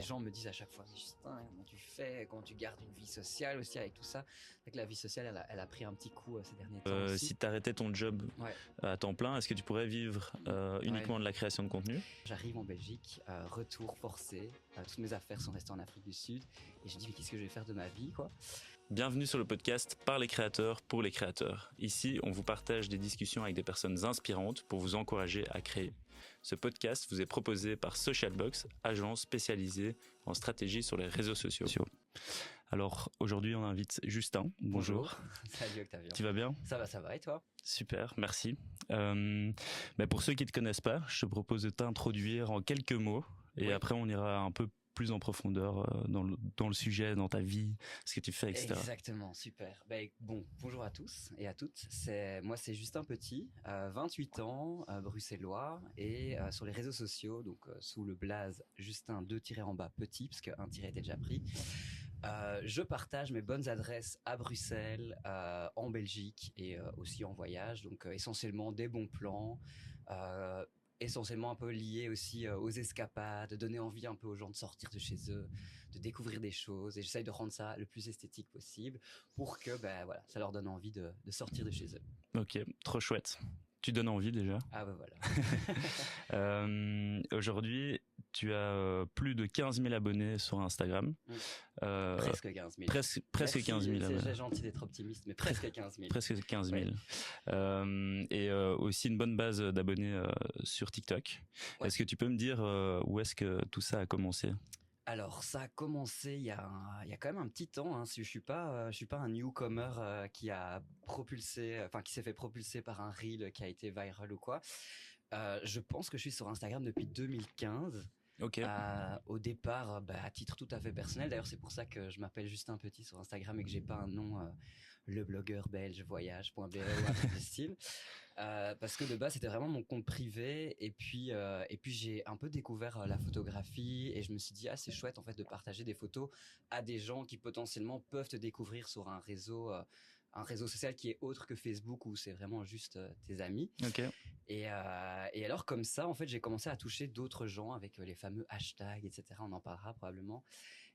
Les gens me disent à chaque fois, mais Justin, comment tu fais, comment tu gardes une vie sociale aussi avec tout ça. C'est que la vie sociale, elle a pris un petit coup ces derniers temps aussi. Si tu arrêtais ton job Ouais. à temps plein, est-ce que tu pourrais vivre uniquement de la création de contenu? J'arrive en Belgique, retour forcé, toutes mes affaires sont restées en Afrique du Sud et je me dis mais qu'est-ce que je vais faire de ma vie quoi. Bienvenue sur le podcast Par les créateurs, pour les créateurs. Ici, on vous partage des discussions avec des personnes inspirantes pour vous encourager à créer. Ce podcast vous est proposé par Socialbox, agence spécialisée en stratégie sur les réseaux sociaux. Alors, aujourd'hui, on invite Justin. Bonjour. Salut Octavien. Tu vas bien ? Ça va et toi ? Super, merci. Mais pour ceux qui ne te connaissent pas, je te propose de t'introduire en quelques mots et Oui. après on ira un peu plus en profondeur dans le sujet, dans ta vie, ce que tu fais, etc. Exactement, super. Bonjour à tous et à toutes. Moi, c'est Justin Petit, 28 ans, bruxellois et sur les réseaux sociaux, donc sous le blaze Justin 2-en-bas Petit, parce qu'un tiret était déjà pris. Je partage mes bonnes adresses à Bruxelles, en Belgique et aussi en voyage, donc essentiellement des bons plans. Essentiellement un peu lié aussi aux escapades, donner envie un peu aux gens de sortir de chez eux, de découvrir des choses. Et j'essaye de rendre ça le plus esthétique possible pour que ça leur donne envie de sortir de chez eux. Ok, trop chouette. Tu donnes envie déjà. Ah voilà. Aujourd'hui, tu as plus de 15 000 abonnés sur Instagram. Presque 15 000. Presque 15 000 abonnés. C'est gentil d'être optimiste, mais presque 15 000. Presque 15 000. Ouais. Et aussi une bonne base d'abonnés sur TikTok. Ouais. Est-ce que tu peux me dire où est-ce que tout ça a commencé ? Alors ça a commencé il y a quand même un petit temps. Hein. Je suis pas un newcomer qui s'est fait propulser par un reel qui a été viral ou quoi. Je pense que je suis sur Instagram depuis 2015. Okay. Au départ, à titre tout à fait personnel. D'ailleurs, c'est pour ça que je m'appelle Justin Petit sur Instagram et que j'ai pas un nom le blogueur belge voyage.be ou un truc du style. Parce que de base, c'était vraiment mon compte privé. Et puis j'ai un peu découvert la photographie et je me suis dit, c'est chouette en fait de partager des photos à des gens qui potentiellement peuvent te découvrir sur un réseau social qui est autre que Facebook où c'est vraiment juste tes amis. Okay. Et alors comme ça, en fait, j'ai commencé à toucher d'autres gens avec les fameux hashtags, etc. On en parlera probablement.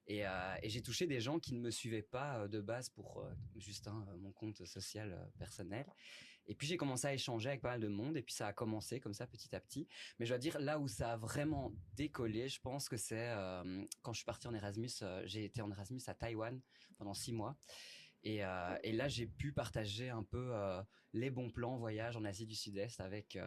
Et j'ai touché des gens qui ne me suivaient pas de base pour Justin, mon compte social personnel. Et puis j'ai commencé à échanger avec pas mal de monde et puis ça a commencé comme ça petit à petit. Mais je dois dire là où ça a vraiment décollé, je pense que c'est quand je suis parti en Erasmus. J'ai été en Erasmus à Taïwan pendant 6 mois. Et là, j'ai pu partager un peu les bons plans voyage en Asie du Sud-Est avec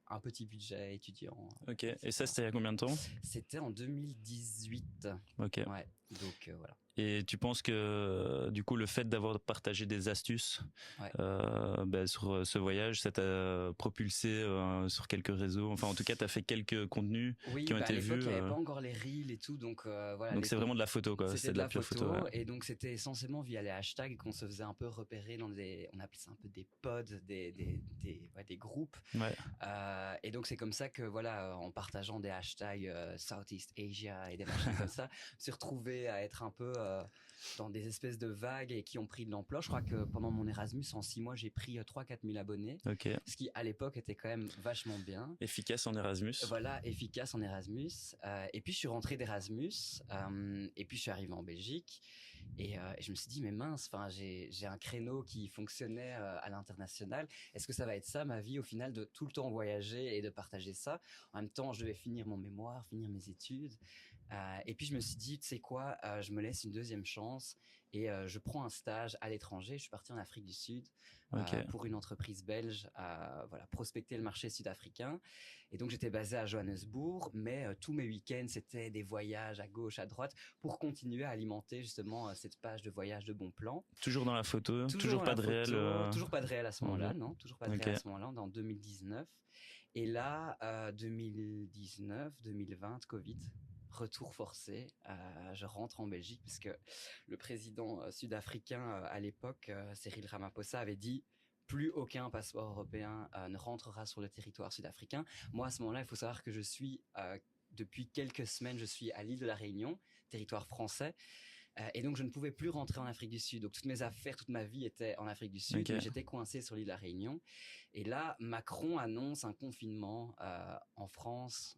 un petit budget étudiant. Ok. Et ça, c'était il y a combien de temps ? C'était en 2018. Ok. Ouais. Donc voilà. Et tu penses que du coup le fait d'avoir partagé des astuces sur ce voyage, ça t'a propulsé sur quelques réseaux, enfin en tout cas t'as fait quelques contenus qui ont été vus. À l'époque il n'y avait pas encore les reels et tout, donc voilà. Donc c'est vraiment de la photo quoi, c'est de la pure photo. Et donc c'était essentiellement via les hashtags qu'on se faisait un peu repérer dans on appelait ça un peu des pods, des groupes. Ouais. Et donc c'est comme ça que voilà, en partageant des hashtags Southeast Asia et des machins comme ça, se retrouver à être un peu dans des espèces de vagues et qui ont pris de l'ampleur. Je crois que pendant mon Erasmus, en 6 mois, j'ai pris 3-4 000 abonnés. Okay. Ce qui, à l'époque, était quand même vachement bien. Efficace en Erasmus. Voilà, efficace en Erasmus. Et puis, je suis rentré d'Erasmus. Et puis, je suis arrivé en Belgique. Et je me suis dit, mais mince, j'ai un créneau qui fonctionnait à l'international. Est-ce que ça va être ça, ma vie, au final, de tout le temps voyager et de partager ça ? En même temps, je devais finir mon mémoire, finir mes études. Et puis, je me suis dit, tu sais quoi, je me laisse une deuxième chance et je prends un stage à l'étranger. Je suis parti en Afrique du Sud pour une entreprise belge prospecter le marché sud-africain. Et donc j'étais basé à Johannesburg, mais tous mes week-ends c'était des voyages à gauche, à droite pour continuer à alimenter justement cette page de voyage de bons plans. Toujours dans la photo, toujours pas de réel. Toujours pas de réel à ce moment-là, non, toujours pas de réel à ce moment-là, en 2019. Et là, 2019, 2020, Covid. Retour forcé, je rentre en Belgique puisque le président sud-africain à l'époque, Cyril Ramaphosa, avait dit plus aucun passeport européen ne rentrera sur le territoire sud-africain. Moi, à ce moment-là, il faut savoir que je suis depuis quelques semaines, je suis à l'île de la Réunion, territoire français. Et donc, je ne pouvais plus rentrer en Afrique du Sud. Donc, toutes mes affaires, toute ma vie était en Afrique du Sud. Okay. Mais j'étais coincé sur l'île de la Réunion. Et là, Macron annonce un confinement en France,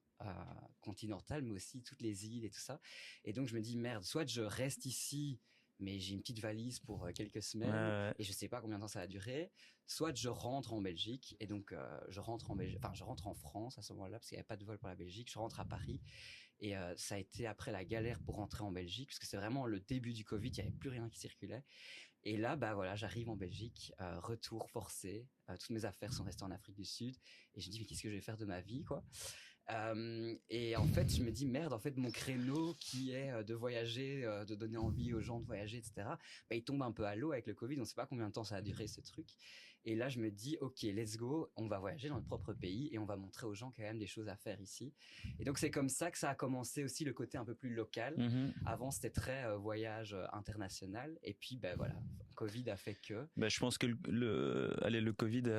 continentale, mais aussi toutes les îles et tout ça. Et donc je me dis merde, soit je reste ici, mais j'ai une petite valise pour quelques semaines et je sais pas combien de temps ça va durer. Soit je rentre en Belgique et donc je rentre en Belgique, enfin je rentre en France à ce moment-là parce qu'il n'y avait pas de vol pour la Belgique. Je rentre à Paris et ça a été après la galère pour rentrer en Belgique parce que c'est vraiment le début du Covid, il n'y avait plus rien qui circulait. Et là, bah voilà, j'arrive en Belgique, retour forcé. Toutes mes affaires sont restées en Afrique du Sud et je me dis mais qu'est-ce que je vais faire de ma vie quoi. Et en fait, je me dis merde, en fait, mon créneau qui est de voyager, de donner envie aux gens de voyager, etc. Bah, il tombe un peu à l'eau avec le Covid. On ne sait pas combien de temps ça a duré ce truc. Et là, je me dis ok, let's go, on va voyager dans notre propre pays et on va montrer aux gens quand même des choses à faire ici. Et donc c'est comme ça que ça a commencé aussi le côté un peu plus local. Avant, c'était très voyage international. Et puis, ben voilà, Covid a fait que. Ben, je pense que le Covid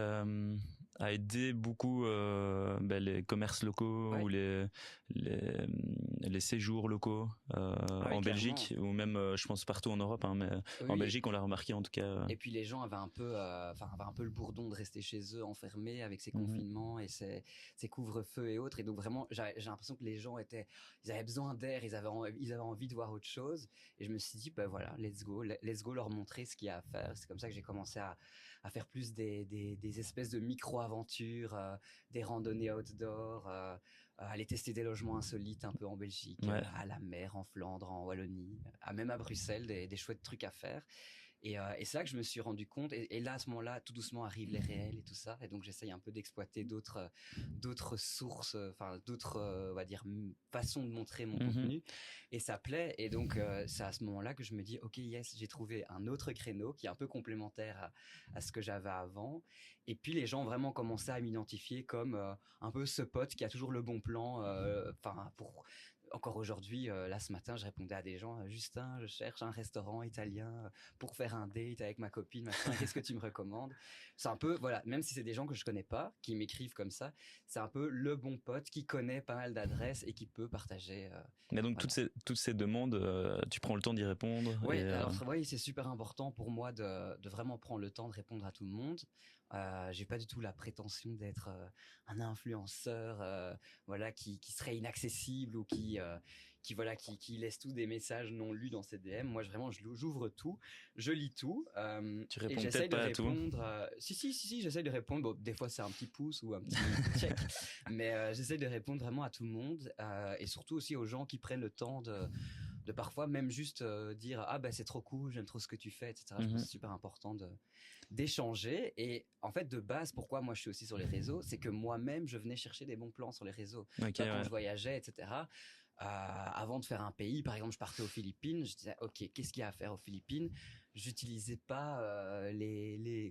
a aidé beaucoup les commerces locaux ou les séjours locaux en Belgique ou même je pense partout en Europe, hein, mais en Belgique on l'a remarqué en tout cas. Et puis les gens avaient un peu le bourdon de rester chez eux enfermés avec ces confinements et ces couvre-feux et autres. Et donc vraiment j'ai l'impression que les gens ils avaient besoin d'air, ils avaient envie de voir autre chose. Et je me suis dit ben voilà, let's go leur montrer ce qu'il y a à faire. C'est comme ça que j'ai commencé à faire plus des espèces de micro-aventures, des randonnées outdoor, aller tester des logements insolites un peu en Belgique, à la mer, en Flandre, en Wallonie, même à Bruxelles, des chouettes trucs à faire. Et c'est là que je me suis rendu compte. Et là, à ce moment-là, tout doucement arrivent les réels et tout ça. Et donc, j'essaye un peu d'exploiter d'autres sources, enfin, d'autres, on va dire, façons de montrer mon contenu. Et ça plaît. Et donc, c'est à ce moment-là que je me dis, OK, yes, j'ai trouvé un autre créneau qui est un peu complémentaire à ce que j'avais avant. Et puis, les gens ont vraiment commencé à m'identifier comme un peu ce pote qui a toujours le bon plan, encore aujourd'hui, là ce matin, je répondais à des gens, Justin, je cherche un restaurant italien pour faire un date avec ma copine, machin, qu'est-ce que tu me recommandes? C'est un peu, voilà, même si c'est des gens que je connais pas, qui m'écrivent comme ça, c'est un peu le bon pote qui connaît pas mal d'adresses et qui peut partager. Mais donc toutes ces demandes, tu prends le temps d'y répondre? Oui, alors oui, c'est super important pour moi de vraiment prendre le temps de répondre à tout le monde. J'ai pas du tout la prétention d'être un influenceur voilà qui serait inaccessible ou qui laisse tous des messages non lus dans ses DM. Moi j'ouvre tout, je lis tout tu réponds et j'essaie peut-être de pas répondre à tout. si j'essaie de répondre. Bon, des fois c'est un petit pouce ou un petit check, mais j'essaie de répondre vraiment à tout le monde et surtout aussi aux gens qui prennent le temps de parfois même juste dire ah ben c'est trop cool, j'aime trop ce que tu fais, etc. Je pense que c'est super important d'échanger. Et en fait de base pourquoi moi je suis aussi sur les réseaux, c'est que moi-même je venais chercher des bons plans sur les réseaux. Quand je voyageais, etc. Avant de faire un pays, par exemple je partais aux Philippines, je disais ok, qu'est-ce qu'il y a à faire aux Philippines? J'utilisais pas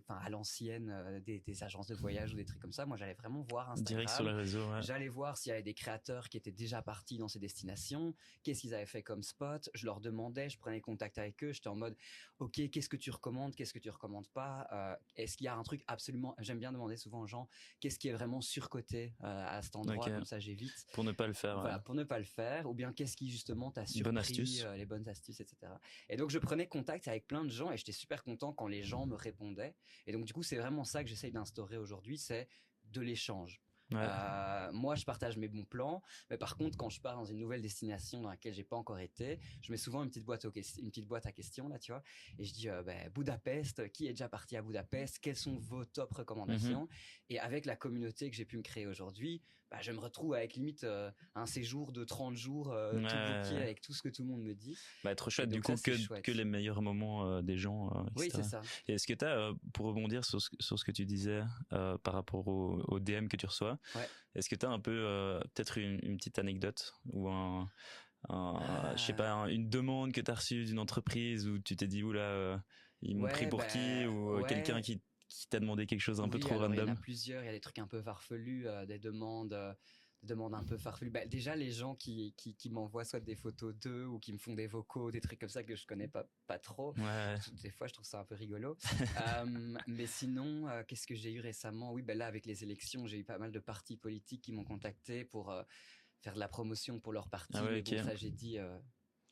à l'ancienne des agences de voyage ou des trucs comme ça. Moi j'allais vraiment voir Instagram, direct sur les réseaux, j'allais voir s'il y avait des créateurs qui étaient déjà partis dans ces destinations, qu'est-ce qu'ils avaient fait comme spot, je leur demandais, je prenais contact avec eux, j'étais en mode ok, qu'est-ce que tu recommandes, qu'est-ce que tu recommandes pas, est-ce qu'il y a un truc absolument, j'aime bien demander souvent aux gens qu'est-ce qui est vraiment surcoté à cet endroit, comme ça j'évite pour ne pas le faire, voilà, pour ne pas le faire, ou bien qu'est-ce qui justement t'a surpris, les bonnes astuces, etc. Et donc je prenais contact avec plein de gens et j'étais super content quand les gens me répondaient. Et donc du coup c'est vraiment ça que j'essaye d'instaurer aujourd'hui, c'est de l'échange. Moi je partage mes bons plans, mais par contre quand je pars dans une nouvelle destination dans laquelle j'ai pas encore été, je mets souvent une petite boîte à questions là, tu vois, et je dis Budapest, qui est déjà parti à Budapest, quelles sont vos top recommandations? Et avec la communauté que j'ai pu me créer aujourd'hui, je me retrouve avec limite un séjour de 30 jours tout booké avec tout ce que tout le monde me dit. Trop chouette, du coup que les meilleurs moments des gens, etc. Oui, c'est ça. Et est-ce que tu as, pour rebondir sur ce que tu disais par rapport au DM que tu reçois, est-ce que tu as un peu peut-être une petite anecdote ou je sais pas, une demande que tu as reçue d'une entreprise où tu t'es dit oula, ils m'ont pris pour qui, ou quelqu'un qui t'a demandé quelque chose un peu trop random? Il y en a plusieurs, il y a des trucs un peu farfelus, des demandes un peu farfelues. Déjà les gens qui m'envoient soit des photos d'eux ou qui me font des vocaux, des trucs comme ça que je connais pas trop. Des fois je trouve ça un peu rigolo. Mais sinon, qu'est-ce que j'ai eu récemment? Oui, là avec les élections, j'ai eu pas mal de partis politiques qui m'ont contacté pour faire de la promotion pour leur parti. Mais bon, ça j'ai dit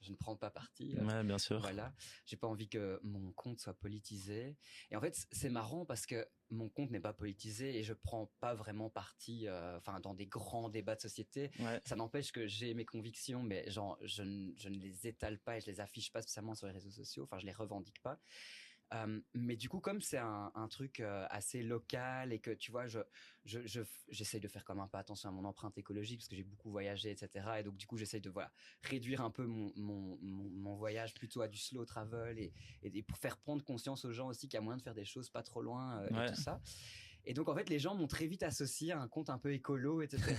je ne prends pas parti. Ouais, bien sûr. Voilà, j'ai pas envie que mon compte soit politisé. Et en fait, c'est marrant parce que mon compte n'est pas politisé et je prends pas vraiment parti, enfin, dans des grands débats de société. Ouais. Ça n'empêche que j'ai mes convictions, mais genre, je ne les étale pas et je les affiche pas spécialement sur les réseaux sociaux. Enfin, je les revendique pas. Mais du coup, comme c'est un truc assez local et que tu vois, j'essaye de faire quand même un peu attention à mon empreinte écologique parce que j'ai beaucoup voyagé, etc. Et donc du coup, j'essaye de voilà réduire un peu mon voyage plutôt à du slow travel et pour faire prendre conscience aux gens aussi qu'il y a moyen de faire des choses pas trop loin et tout ça. Et donc en fait, les gens m'ont très vite associé à un compte un peu écolo, etc.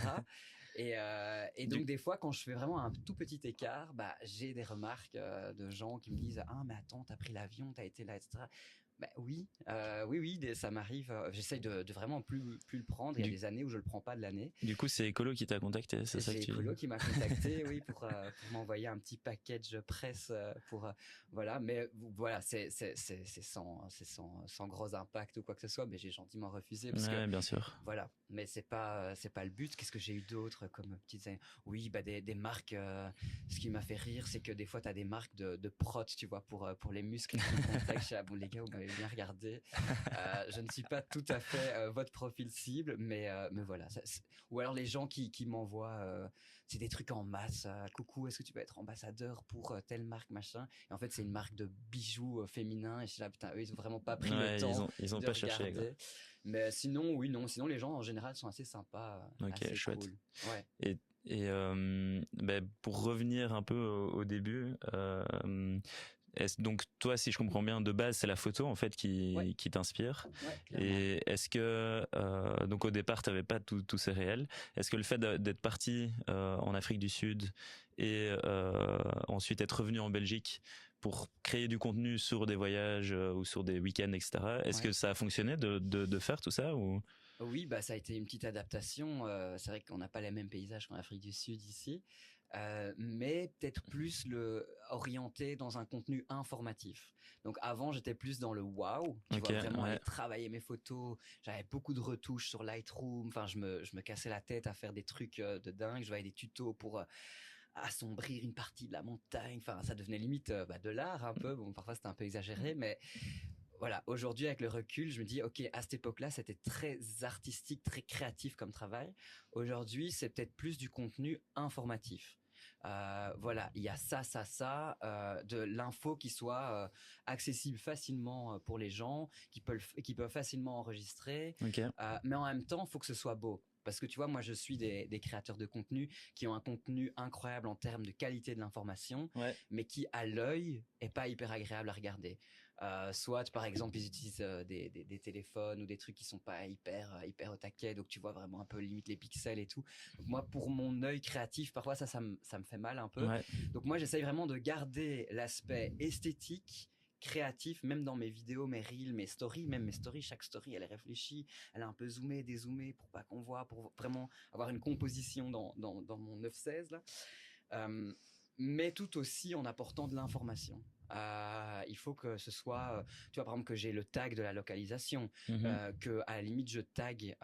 Et donc des fois, quand je fais vraiment un tout petit écart, bah j'ai des remarques de gens qui me disent ah mais attends, t'as pris l'avion, t'as été là, etc. Bah oui, oui, ça m'arrive. J'essaye de vraiment plus le prendre. Il y a des années où je le prends pas de l'année. Du coup, c'est Écolo qui t'a contacté, c'est ça que tu dis? C'est Écolo qui m'a contacté, oui, pour m'envoyer un petit package presse pour voilà. Mais voilà, c'est sans gros impact ou quoi que ce soit. Mais j'ai gentiment refusé parce que bien sûr. voilà. Mais c'est pas le but. Qu'est-ce que j'ai eu d'autre comme petites oui, bah des marques. Ce qui m'a fait rire, c'est que des fois t'as des marques de prot, tu vois, pour les muscles qui me contactent. Je dis, ah bon les gars, vous m'avez bien regardé. Je ne suis pas tout à fait votre profil cible, mais voilà. Ou alors les gens qui m'envoient, c'est des trucs en masse. Coucou, est-ce que tu peux être ambassadeur pour telle marque, machin. Et en fait, c'est une marque de bijoux féminins. Et je suis là, putain, eux, ils ont vraiment pas pris le temps. Ils ont de pas regarder. cherché. Mais sinon, oui, non. Sinon, les gens en général sont assez sympas. Ok, assez chouette. cool. Ouais. Et pour revenir un peu au début, donc toi, si je comprends bien, de base, c'est la photo en fait qui t'inspire. Ouais, et est-ce que donc au départ, t'avais pas tous ces réels. Est-ce que le fait d'être parti en Afrique du Sud et ensuite être revenu en Belgique pour créer du contenu sur des voyages ou sur des week-ends, etc. Est-ce que ça a fonctionné de faire tout ça ou? Oui, bah ça a été une petite adaptation. C'est vrai qu'on n'a pas les mêmes paysages qu'en Afrique du Sud ici, mais peut-être plus orienté dans un contenu informatif. Donc avant, j'étais plus dans le wow, tu vois, vraiment aller travailler mes photos. J'avais beaucoup de retouches sur Lightroom. Enfin, je me cassais la tête à faire des trucs de dingue. Je voyais des tutos pour assombrir une partie de la montagne. Enfin, ça devenait limite de l'art un peu. Bon, parfois c'était un peu exagéré, mais voilà, aujourd'hui avec le recul, je me dis ok, à cette époque-là, c'était très artistique, très créatif comme travail. Aujourd'hui, c'est peut-être plus du contenu informatif. Voilà, il y a ça, de l'info qui soit accessible facilement pour les gens, qui peuvent facilement enregistrer. Mais en même temps, il faut que ce soit beau. Parce que tu vois, moi, je suis des créateurs de contenu qui ont un contenu incroyable en termes de qualité de l'information, mais qui, à l'œil, est pas hyper agréable à regarder. Soit, par exemple, ils utilisent des téléphones ou des trucs qui sont pas hyper au taquet, donc tu vois vraiment un peu limite les pixels et tout. Donc moi, pour mon œil créatif, parfois ça me fait mal un peu. Donc moi, j'essaye vraiment de garder l'aspect esthétique, créatif, même dans mes vidéos, mes reels, mes stories, chaque story, elle est réfléchie, elle est un peu zoomée, dézoomée pour pas qu'on voit, pour vraiment avoir une composition dans mon 9/16 là. Mais tout aussi en apportant de l'information. Il faut que ce soit, tu vois, par exemple, que j'ai le tag de la localisation, que à la limite je tag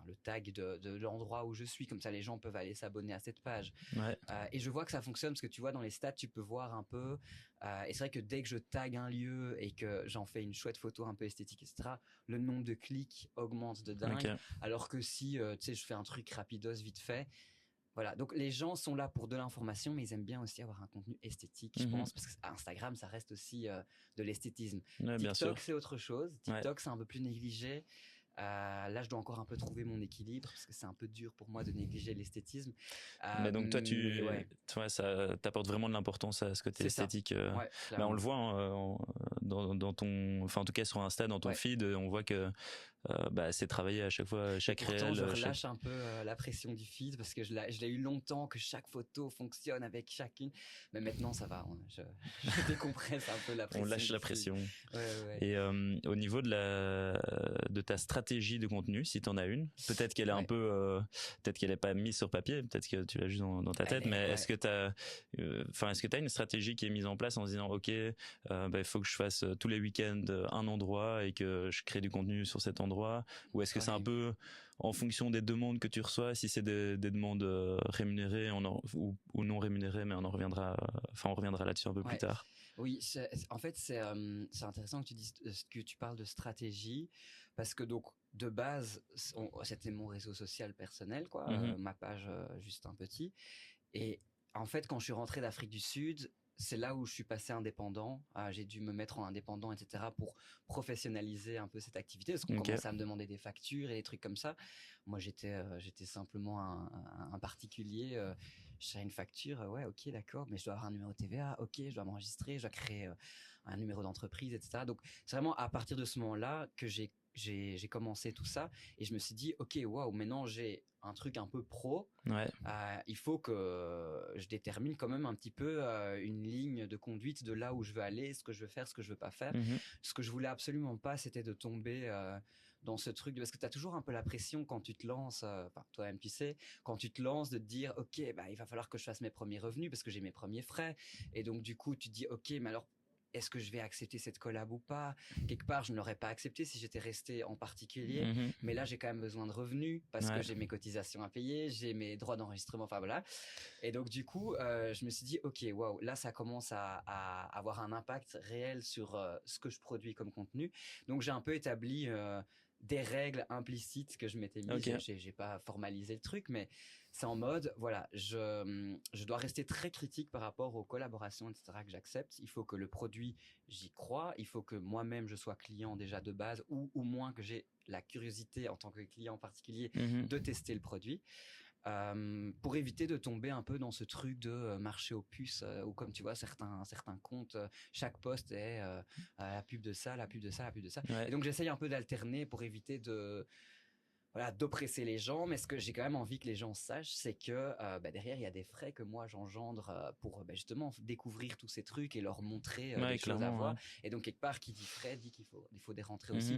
le tag de l'endroit où je suis, comme ça les gens peuvent aller s'abonner à cette page. Et je vois que ça fonctionne parce que tu vois dans les stats, tu peux voir un peu. Et c'est vrai que dès que je tag un lieu et que j'en fais une chouette photo un peu esthétique, etc., le nombre de clics augmente de dingue. Alors que si, tu sais, je fais un truc rapidos vite fait. Voilà, donc les gens sont là pour de l'information, mais ils aiment bien aussi avoir un contenu esthétique, je pense, parce que Instagram, ça reste aussi de l'esthétisme. TikTok, c'est autre chose. TikTok, c'est un peu plus négligé. Là, je dois encore un peu trouver mon équilibre parce que c'est un peu dur pour moi de négliger l'esthétisme. Mais donc toi, ça t'apporte vraiment de l'importance à ce côté esthétique. On le voit dans ton, enfin en tout cas sur Insta, dans ton feed, on voit que c'est travaillé à chaque fois, chaque réel. Je relâche un peu la pression du feed parce que je l'ai eu longtemps que chaque photo fonctionne avec chacune. Mais maintenant, ça va. Je décompresse un peu la pression. On lâche la pression. Et au niveau de ta stratégie de contenu, si t'en as une, peut-être qu'elle est un peu, peut-être qu'elle est pas mise sur papier, peut-être que tu l'as juste dans ta tête, mais est-ce que t'as une stratégie qui est mise en place en se disant, ok, il faut que je fasse tous les week-ends un endroit et que je crée du contenu sur cet endroit, ou est-ce que c'est un peu en fonction des demandes que tu reçois, si c'est des demandes rémunérées ou non rémunérées, mais on reviendra là-dessus un peu plus tard. Oui, en fait, c'est intéressant que tu dises que tu parles de stratégie, parce que donc de base, c'était mon réseau social personnel, quoi, ma page Justin Petit. Et en fait, quand je suis rentré d'Afrique du Sud, c'est là où je suis passé indépendant. J'ai dû me mettre en indépendant, etc., pour professionnaliser un peu cette activité, parce qu'on commençait à me demander des factures et des trucs comme ça. Moi, j'étais simplement un particulier. Je fais une facture, ouais, ok, d'accord, mais je dois avoir un numéro TVA, ok, je dois m'enregistrer, je dois créer un numéro d'entreprise, etc. Donc, c'est vraiment à partir de ce moment-là que j'ai commencé tout ça, et je me suis dit, ok, waouh, maintenant j'ai un truc un peu pro. Il faut que je détermine quand même un petit peu une ligne de conduite de là où je veux aller, ce que je veux faire, ce que je veux pas faire. Ce que je voulais absolument pas, c'était de tomber dans ce truc, parce que tu as toujours un peu la pression quand tu te lances, toi-même tu sais, quand tu te lances, de te dire ok, il va falloir que je fasse mes premiers revenus parce que j'ai mes premiers frais, et donc du coup tu te dis ok, mais alors est-ce que je vais accepter cette collab ou pas? Quelque part, je ne l'aurais pas accepté si j'étais resté en particulier, mais là j'ai quand même besoin de revenus parce que j'ai mes cotisations à payer, j'ai mes droits d'enregistrement, enfin voilà. Et donc du coup, je me suis dit ok, waouh, là ça commence à avoir un impact réel sur ce que je produis comme contenu. Donc j'ai un peu établi des règles implicites que je m'étais mis. J'ai pas formalisé le truc, mais c'est en mode, voilà, je dois rester très critique par rapport aux collaborations, etc., que j'accepte. Il faut que le produit, j'y crois. Il faut que moi-même, je sois client déjà de base, ou au moins que j'ai la curiosité en tant que client particulier de tester le produit. Pour éviter de tomber un peu dans ce truc de marché aux puces, où comme tu vois certains comptes, chaque post est la pub de ça, la pub de ça, la pub de ça. Et donc j'essaye un peu d'alterner pour éviter d'oppresser les gens, mais ce que j'ai quand même envie que les gens sachent, c'est que derrière il y a des frais que moi j'engendre pour justement découvrir tous ces trucs et leur montrer des choses à voir. Et donc quelque part, qui dit frais dit qu'il faut des rentrées aussi.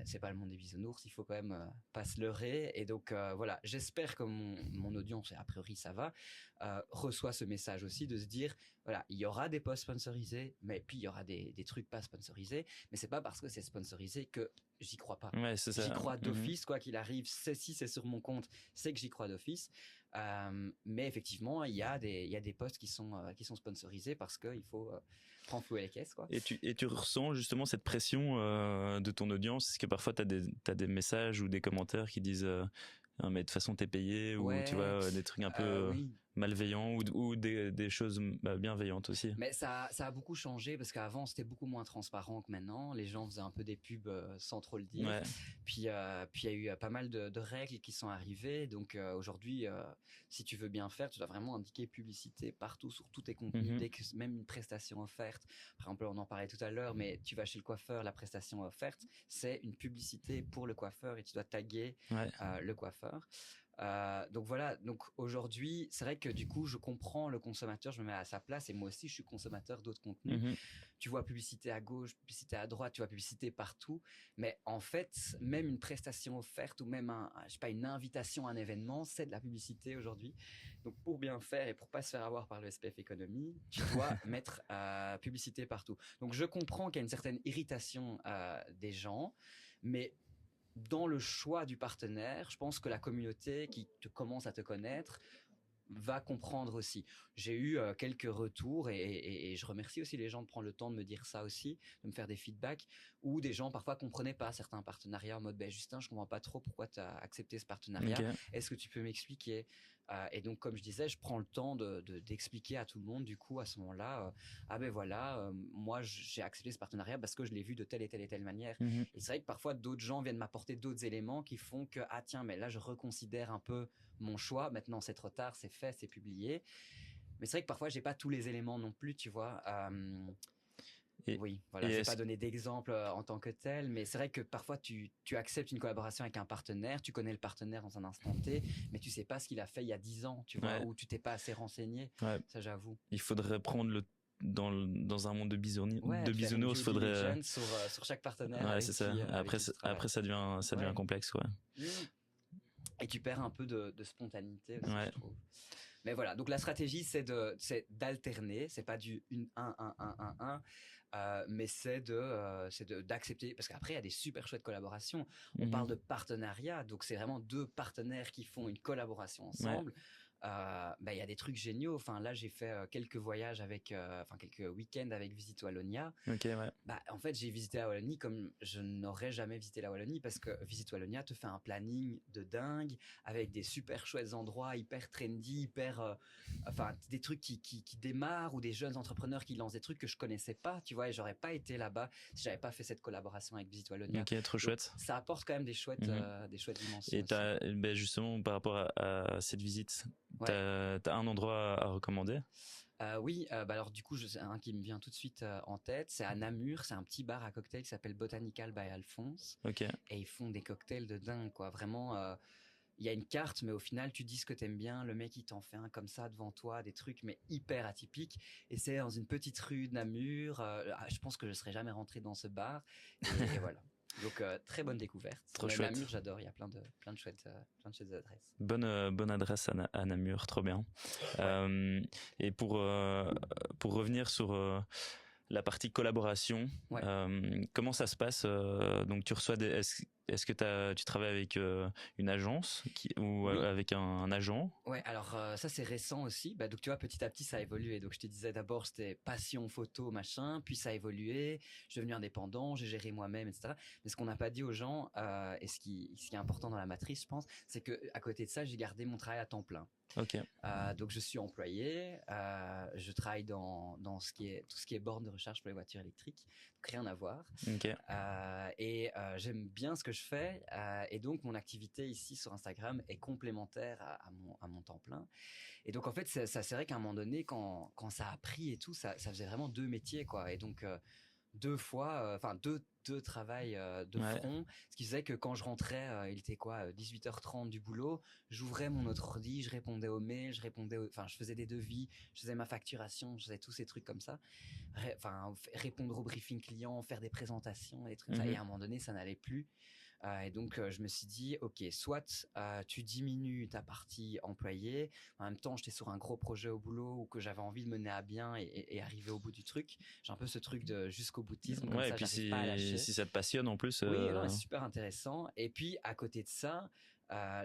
C'est pas le monde des bisounours, il faut quand même pas se leurrer. Et donc voilà, j'espère que mon audience, a priori ça va, reçoit ce message aussi, de se dire voilà, il y aura des posts sponsorisés, mais puis il y aura des trucs pas sponsorisés, mais c'est pas parce que c'est sponsorisé que j'y crois pas. J'y crois d'office, quoi qu'il arrive. Si c'est sur mon compte, c'est que j'y crois d'office. Mais effectivement, il y a des posts qui sont sponsorisés parce qu'il faut renflouer les caisses, quoi. Et tu ressens justement cette pression de ton audience? Est-ce que parfois t'as des messages ou des commentaires qui disent mais de toute façon t'es payé, ou tu vois, des trucs un peu malveillants, ou des choses bienveillantes aussi? Mais ça a beaucoup changé, parce qu'avant c'était beaucoup moins transparent que maintenant. Les gens faisaient un peu des pubs sans trop le dire. Puis il y a eu pas mal de règles qui sont arrivées. Donc aujourd'hui, si tu veux bien faire, tu dois vraiment indiquer publicité partout sur tous tes contenus, dès que même une prestation offerte. Par exemple, on en parlait tout à l'heure, mais tu vas chez le coiffeur, la prestation offerte, c'est une publicité pour le coiffeur et tu dois taguer le coiffeur. Donc voilà, donc aujourd'hui, c'est vrai que du coup, je comprends le consommateur, je me mets à sa place, et moi aussi, je suis consommateur d'autres contenus. Tu vois publicité à gauche, publicité à droite, tu vois publicité partout, mais en fait, même une prestation offerte, ou même une invitation à un événement, c'est de la publicité aujourd'hui. Donc pour bien faire et pour pas se faire avoir par le SPF Économie, tu dois mettre publicité partout. Donc je comprends qu'il y a une certaine irritation des gens, mais dans le choix du partenaire, je pense que la communauté qui commence à te connaître va comprendre aussi. J'ai eu quelques retours, et je remercie aussi les gens de prendre le temps de me dire ça aussi, de me faire des feedbacks, où des gens parfois comprenaient pas certains partenariats, en mode Justin, je comprends pas trop pourquoi tu as accepté ce partenariat, est-ce que tu peux m'expliquer? Et donc comme je disais, je prends le temps d'expliquer à tout le monde, du coup à ce moment-là, moi j'ai accepté ce partenariat parce que je l'ai vu de telle et telle manière. Et c'est vrai que parfois d'autres gens viennent m'apporter d'autres éléments qui font que tiens, mais là je reconsidère un peu mon choix, maintenant c'est trop tard, c'est fait, c'est publié. Mais c'est vrai que parfois j'ai pas tous les éléments non plus, tu vois. Oui, voilà, je vais pas donner d'exemple en tant que tel, mais c'est vrai que parfois tu acceptes une collaboration avec un partenaire, tu connais le partenaire dans un instant T, mais tu sais pas ce qu'il a fait il y a 10 ans, tu vois, ou tu t'es pas assez renseigné. Ça, j'avoue. Il faudrait prendre dans un monde de bisounours, il faudrait sur chaque partenaire. C'est ça. Après ça devient complexe, quoi. Et tu perds un peu de spontanéité aussi, je trouve. Mais voilà, donc la stratégie, c'est d'alterner, c'est pas du 1-1-1-1-1. mais d'accepter, parce qu'après il y a des super chouettes collaborations. On parle de partenariat, donc c'est vraiment deux partenaires qui font une collaboration ensemble. Il y a des trucs géniaux. Enfin, là, j'ai fait quelques voyages quelques week-ends avec Visite Wallonia. En fait, j'ai visité la Wallonie comme je n'aurais jamais visité la Wallonie, parce que Visite Wallonia te fait un planning de dingue avec des super chouettes endroits, hyper trendy, des trucs qui démarrent, ou des jeunes entrepreneurs qui lancent des trucs que je connaissais pas, tu vois, et j'aurais pas été là-bas si j'avais pas fait cette collaboration avec Visite Wallonia. Ok, trop chouette. Ça apporte quand même des chouettes dimensions. Et justement, par rapport à cette visite, t'as un endroit à recommander? Oui, alors du coup, c'est un qui me vient tout de suite en tête, c'est à Namur, c'est un petit bar à cocktails qui s'appelle Botanical by Alphonse. Ok. Et ils font des cocktails de dingue, quoi. Vraiment, il y a une carte, mais au final, tu dis ce que t'aimes bien, le mec il t'en fait un comme ça devant toi, des trucs mais hyper atypiques. Et c'est dans une petite rue de Namur. Je pense que je serais jamais rentré dans ce bar. Et voilà. Donc très bonne découverte. Trop chouette. Namur, j'adore. Il y a plein de chouettes adresses. Bonne adresse à Namur, trop bien. Et pour revenir sur la partie collaboration, comment ça se passe? Donc tu reçois est-ce que tu travailles avec une agence ou avec un agent? Ouais, alors ça c'est récent aussi. Donc tu vois, petit à petit ça a évolué. Donc je te disais, d'abord c'était passion photo machin, puis ça a évolué. Je suis devenu indépendant, j'ai géré moi-même, etc. Mais ce qu'on n'a pas dit aux gens, et ce qui est important dans la matrice, je pense, c'est que à côté de ça, j'ai gardé mon travail à temps plein. Ok. Donc je suis employé, je travaille dans tout ce qui est borne de recharge pour les voitures électriques, donc rien à voir. Okay. J'aime bien ce que je fais, et donc mon activité ici sur Instagram est complémentaire à mon temps plein. Et donc en fait c'est vrai qu'à un moment donné quand ça a pris et tout, ça faisait vraiment deux métiers, quoi. Et donc deux travails de front, ce qui faisait que quand je rentrais, il était 18h30 du boulot, j'ouvrais mon autre ordi, je répondais aux mails, je faisais des devis, je faisais ma facturation, je faisais tous ces trucs comme ça, répondre au briefing client, faire des présentations, des trucs comme ça. Et à un moment donné ça n'allait plus. Et donc je me suis dit, ok, soit tu diminues ta partie employée, en même temps j'étais sur un gros projet au boulot où que j'avais envie de mener à bien et arriver au bout du truc. J'ai un peu ce truc de jusqu'au boutisme, comme ça, et puis j'arrive pas à lâcher. Si ça te passionne en plus. Oui, non, c'est super intéressant. Et puis à côté de ça,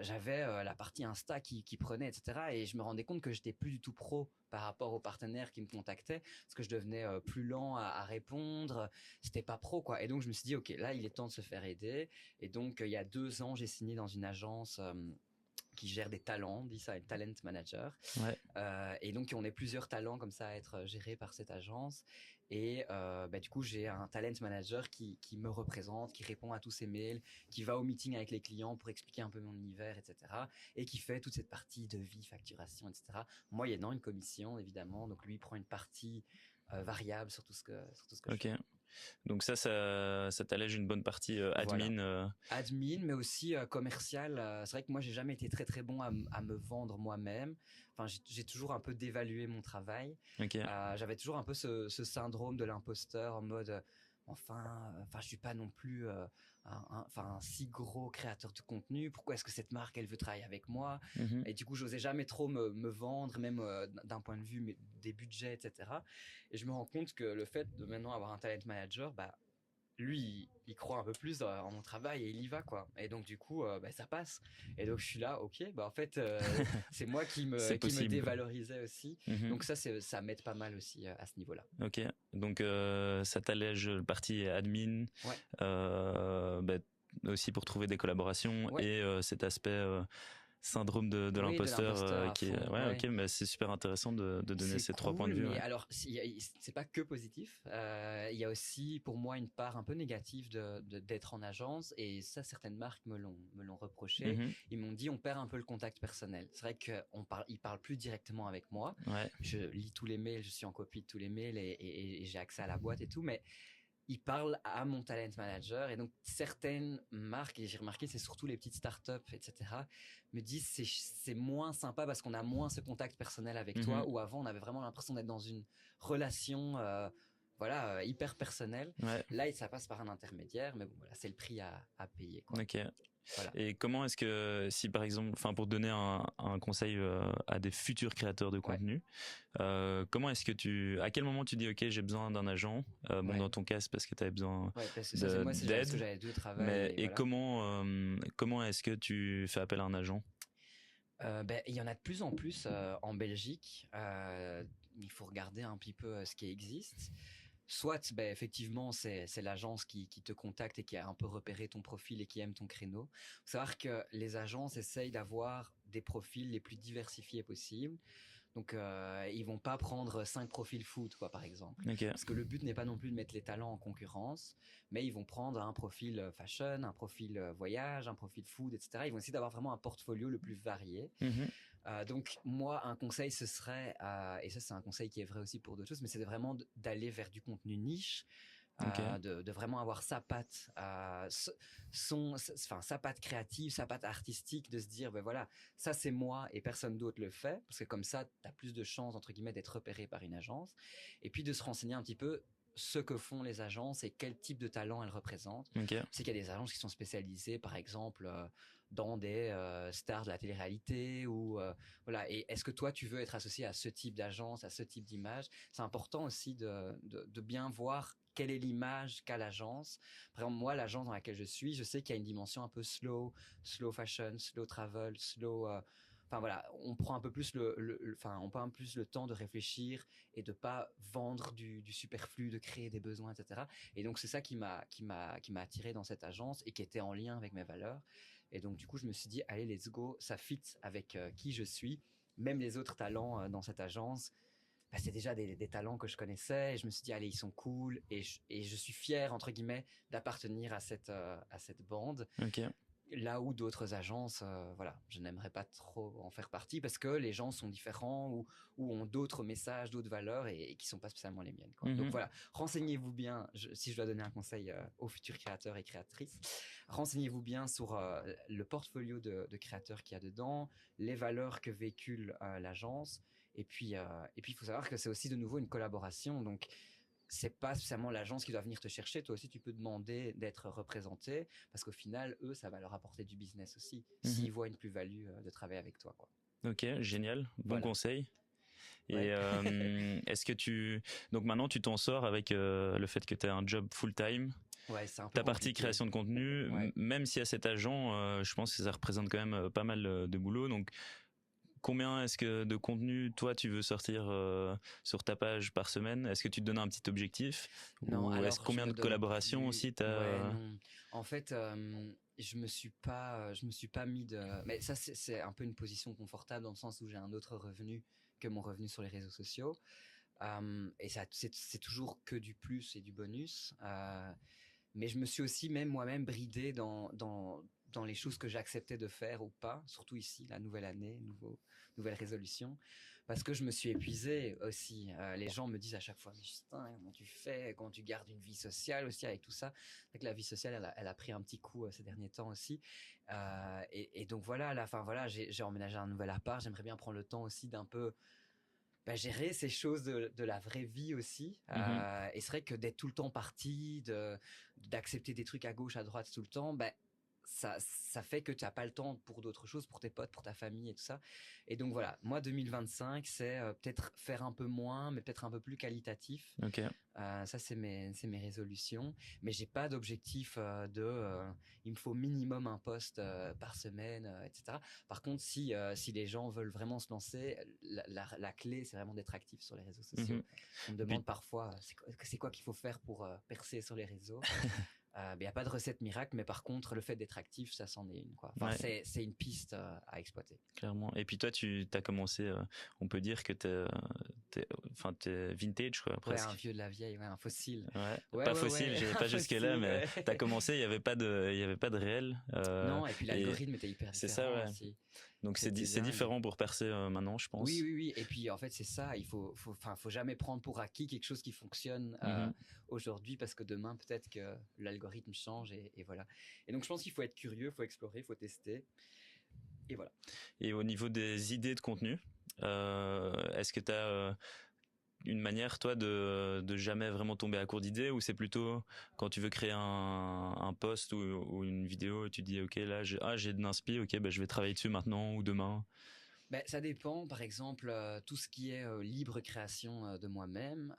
j'avais la partie Insta qui prenait, etc. Et je me rendais compte que j'étais plus du tout pro par rapport aux partenaires qui me contactaient, parce que je devenais plus lent à répondre. C'était pas pro, quoi. Et donc je me suis dit, ok, là il est temps de se faire aider. Et donc il y a 2 ans, j'ai signé dans une agence qui gère des talents, on dit ça, un talent manager. Et donc on est plusieurs talents comme ça à être gérés par cette agence. Et du coup j'ai un talent manager qui me représente, qui répond à tous ces mails, qui va au meeting avec les clients pour expliquer un peu mon univers, etc. Et qui fait toute cette partie de vie, facturation, etc. Moyennant une commission évidemment. Donc lui prend une partie variable sur tout ce que je fais. Donc ça t'allège une bonne partie admin. Voilà. Admin, mais aussi commercial. C'est vrai que moi, j'ai jamais été très très bon à me vendre moi-même. Enfin, j'ai toujours un peu dévalué mon travail. J'avais toujours un peu ce syndrome de l'imposteur, en mode, je suis pas non plus un si gros créateur de contenu. Pourquoi est-ce que cette marque elle veut travailler avec moi? Et du coup, j'osais jamais trop me vendre, même d'un point de vue des budgets, etc. Et je me rends compte que le fait de maintenant avoir un talent manager, lui, il croit un peu plus en mon travail et il y va, quoi. Et donc, du coup, ça passe. Et donc, je suis là, ok, en fait, c'est moi qui me dévalorisais aussi. Donc ça m'aide pas mal aussi à ce niveau-là. Ok, donc ça t'allège le parti admin, aussi pour trouver des collaborations et cet aspect syndrome de l'imposteur qui est ok, mais c'est super intéressant de donner ces 3 points de vue. Mais alors c'est pas que positif, il y a aussi pour moi une part un peu négative d'être en agence, et ça certaines marques me l'ont reproché. Ils m'ont dit on perd un peu le contact personnel. C'est vrai qu'ils parlent plus directement avec moi. Je lis tous les mails, je suis en copie de tous les mails et j'ai accès à la boîte et tout, mais il parle à mon talent manager. Et donc certaines marques, et j'ai remarqué c'est surtout les petites startups, etc., me disent c'est moins sympa parce qu'on a moins ce contact personnel avec toi, où avant on avait vraiment l'impression d'être dans une relation voilà, hyper personnel. Ouais. Là, ça passe par un intermédiaire, mais bon, voilà, c'est le prix à payer, quoi. Ok. Voilà. Et comment est-ce que, si par exemple, enfin pour donner un conseil à des futurs créateurs de contenu, comment est-ce que à quel moment tu dis ok j'ai besoin d'un agent, bon dans ton cas c'est parce que tu avais besoin parce que ça, moi c'est parce que j'avais 2 travails. Mais et voilà. comment est-ce que tu fais appel à un agent? Il y en a de plus en plus en Belgique. Il faut regarder un petit peu ce qui existe. Soit, effectivement, c'est l'agence qui te contacte et qui a un peu repéré ton profil et qui aime ton créneau. Faut savoir que les agences essayent d'avoir des profils les plus diversifiés possibles. Donc, ils vont pas prendre 5 profils foot, quoi, par exemple. Okay. Parce que le but n'est pas non plus de mettre les talents en concurrence, mais ils vont prendre un profil fashion, un profil voyage, un profil food, etc. Ils vont essayer d'avoir vraiment un portfolio le plus varié. Donc moi, un conseil, ce serait, et ça c'est un conseil qui est vrai aussi pour d'autres choses, mais c'est vraiment d'aller vers du contenu niche, de vraiment avoir sa patte, sa patte créative, sa patte artistique, de se dire, voilà, ça c'est moi et personne d'autre le fait, parce que comme ça, tu as plus de chances, entre guillemets, d'être repéré par une agence, et puis de se renseigner un petit peu ce que font les agences et quel type de talent elles représentent. C'est qu'il y a des agences qui sont spécialisées, par exemple, dans des stars de la télé-réalité ou voilà. Et est-ce que toi tu veux être associé à ce type d'agence, à ce type d'image? C'est important aussi de bien voir quelle est l'image qu'a l'agence. Par exemple, moi, l'agence dans laquelle je suis, je sais qu'il y a une dimension un peu slow fashion, slow travel, slow. Enfin voilà, on prend un peu plus on prend un peu plus le temps de réfléchir et de pas vendre du superflu, de créer des besoins, etc. Et donc c'est ça qui m'a attiré dans cette agence et qui était en lien avec mes valeurs. Et donc du coup je me suis dit allez let's go, ça fit avec qui je suis. Même les autres talents dans cette agence, c'est déjà des talents que je connaissais. Et je me suis dit allez ils sont cool et je suis fier entre guillemets d'appartenir à cette bande. Okay. Là où d'autres agences, voilà, je n'aimerais pas trop en faire partie parce que les gens sont différents ou ont d'autres messages, d'autres valeurs et qui sont pas spécialement les miennes, quoi. Donc voilà, renseignez-vous bien. Si je dois donner un conseil aux futurs créateurs et créatrices, renseignez-vous bien sur le portfolio de créateurs qu'il y a dedans, les valeurs que véhicule l'agence. Et puis, il faut savoir que c'est aussi de nouveau une collaboration. Donc, c'est pas spécialement l'agence qui doit venir te chercher. Toi aussi, tu peux demander d'être représenté parce qu'au final, eux, ça va leur apporter du business aussi s'ils voient une plus-value de travailler avec toi, quoi. Ok, génial. Bon conseil. Et est-ce que donc maintenant tu t'en sors avec le fait que tu as un job full-time? Ouais, c'est un peu ta partie compliqué. création de contenu, même s'il y a cet agent, je pense que ça représente quand même pas mal de boulot. Donc combien est-ce que de contenu toi tu veux sortir sur ta page par semaine? Est-ce que tu te donnes un petit objectif? Non, ou est-ce combien de collaborations aussi t'as? Non. En fait, je me suis pas mis de. Mais ça, c'est un peu une position confortable dans le sens où j'ai un autre revenu que mon revenu sur les réseaux sociaux. Et ça, c'est toujours que du plus et du bonus. Mais je me suis aussi même moi-même bridé dans les choses que j'acceptais de faire ou pas, surtout ici, la nouvelle année, nouvelle résolution, parce que je me suis épuisé aussi. Les gens me disent à chaque fois, mais Justin, comment tu fais, comment tu gardes une vie sociale aussi avec tout ça. Donc la vie sociale, elle a pris un petit coup ces derniers temps aussi. Et donc voilà, à la fin, voilà, j'ai emménagé un nouvel appart. J'aimerais bien prendre le temps aussi d'un peu gérer ces choses de la vraie vie aussi. Et c'est vrai que d'être tout le temps parti, d'accepter des trucs à gauche, à droite tout le temps, ça fait que tu n'as pas le temps pour d'autres choses, pour tes potes, pour ta famille et tout ça. Et donc voilà, moi 2025, c'est peut-être faire un peu moins, mais peut-être un peu plus qualitatif. Okay. Ça, c'est mes résolutions. Mais j'ai pas d'objectif il me faut minimum un post par semaine, etc. Par contre, si les gens veulent vraiment se lancer, la clé, c'est vraiment d'être actif sur les réseaux sociaux. On me demande parfois, c'est quoi qu'il faut faire pour percer sur les réseaux. Il n'y a pas de recette miracle, mais par contre, le fait d'être actif, ça c'en est une, quoi. Enfin, c'est une piste à exploiter. Clairement. Et puis toi, tu as commencé, on peut dire que t'es vintage, quoi, presque. Ouais, un vieux de la vieille, un fossile. Pas fossile, j'avais pas jusque là, mais t'as commencé, il y avait pas de réel. Non, et puis l'algorithme était hyper différent. C'est ça, ouais. Aussi. Donc c'est différent pour percer maintenant, je pense. Oui. Et puis en fait, c'est ça. Il faut jamais prendre pour acquis quelque chose qui fonctionne aujourd'hui parce que demain peut-être que l'algorithme change et voilà. Et donc je pense qu'il faut être curieux, il faut explorer, il faut tester. Et voilà. Et au niveau des idées de contenu, est-ce que tu as une manière, toi, de jamais vraiment tomber à court d'idées, ou c'est plutôt quand tu veux créer un post ou une vidéo et tu dis, ok, là, j'ai de l'inspi, ok, ben, je vais travailler dessus maintenant ou demain. Ben, ça dépend. Par exemple, tout ce qui est libre création de moi-même,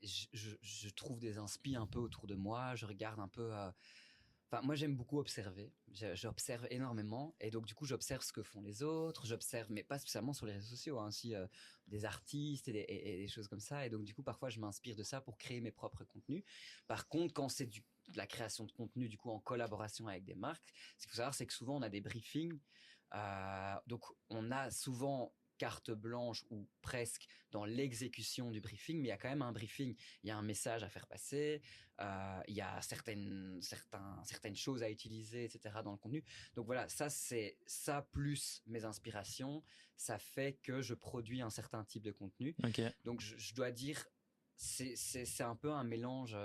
je trouve des inspi un peu autour de moi. Je regarde un peu. Enfin, moi, j'aime beaucoup observer. J'observe énormément. Et donc, du coup, j'observe ce que font les autres. J'observe, mais pas spécialement sur les réseaux sociaux, hein, aussi des artistes et des choses comme ça. Et donc, du coup, parfois, je m'inspire de ça pour créer mes propres contenus. Par contre, quand c'est de la création de contenu, du coup, en collaboration avec des marques, ce qu'il faut savoir, c'est que souvent, on a des briefings. Donc, on a souvent carte blanche ou presque dans l'exécution du briefing, mais il y a quand même un briefing. Il y a un message à faire passer, il y a certaines choses à utiliser, etc. dans le contenu. Donc voilà, ça plus mes inspirations, ça fait que je produis un certain type de contenu. Ok. Donc je dois dire, c'est un peu un mélange,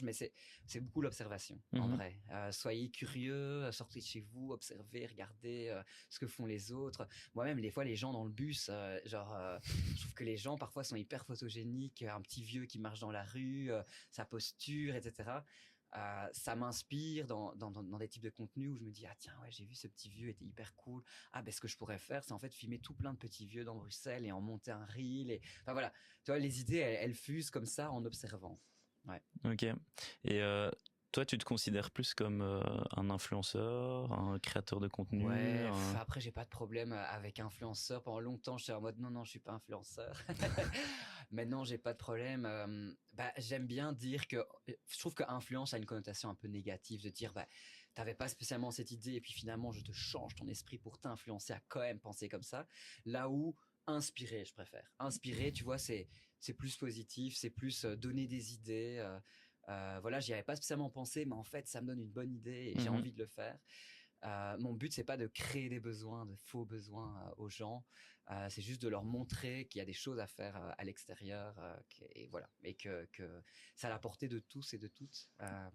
mais c'est beaucoup l'observation en vrai. Soyez curieux, sortez de chez vous, observez, regardez ce que font les autres. Moi-même, des fois, les gens dans le bus, je trouve que les gens parfois sont hyper photogéniques. Un petit vieux qui marche dans la rue, sa posture, etc. Ça m'inspire dans des types de contenus où je me dis, ah tiens, ouais, j'ai vu ce petit vieux, était hyper cool. Ah, ben ce que je pourrais faire, c'est en fait filmer tout plein de petits vieux dans Bruxelles et en monter un reel. Enfin voilà, tu vois, les idées, elles fusent comme ça en observant. Ouais. Ok. Et toi, tu te considères plus comme un influenceur, un créateur de contenu, Ouais, après j'ai pas de problème avec influenceur. Pendant longtemps, j'étais en mode non, je suis pas influenceur. Maintenant, j'ai pas de problème. J'aime bien dire que je trouve que influence a une connotation un peu négative, de dire t'avais pas spécialement cette idée et puis finalement je te change ton esprit pour t'influencer à quand même penser comme ça. Là où inspirer, je préfère. Inspirer, tu vois, c'est plus positif, c'est plus donner des idées. Voilà, j'y avais pas spécialement pensé, mais en fait, ça me donne une bonne idée et j'ai envie de le faire. Mon but, c'est pas de créer des besoins, de faux besoins aux gens. C'est juste de leur montrer qu'il y a des choses à faire à l'extérieur, et voilà, et que ça a la portée de tous et de toutes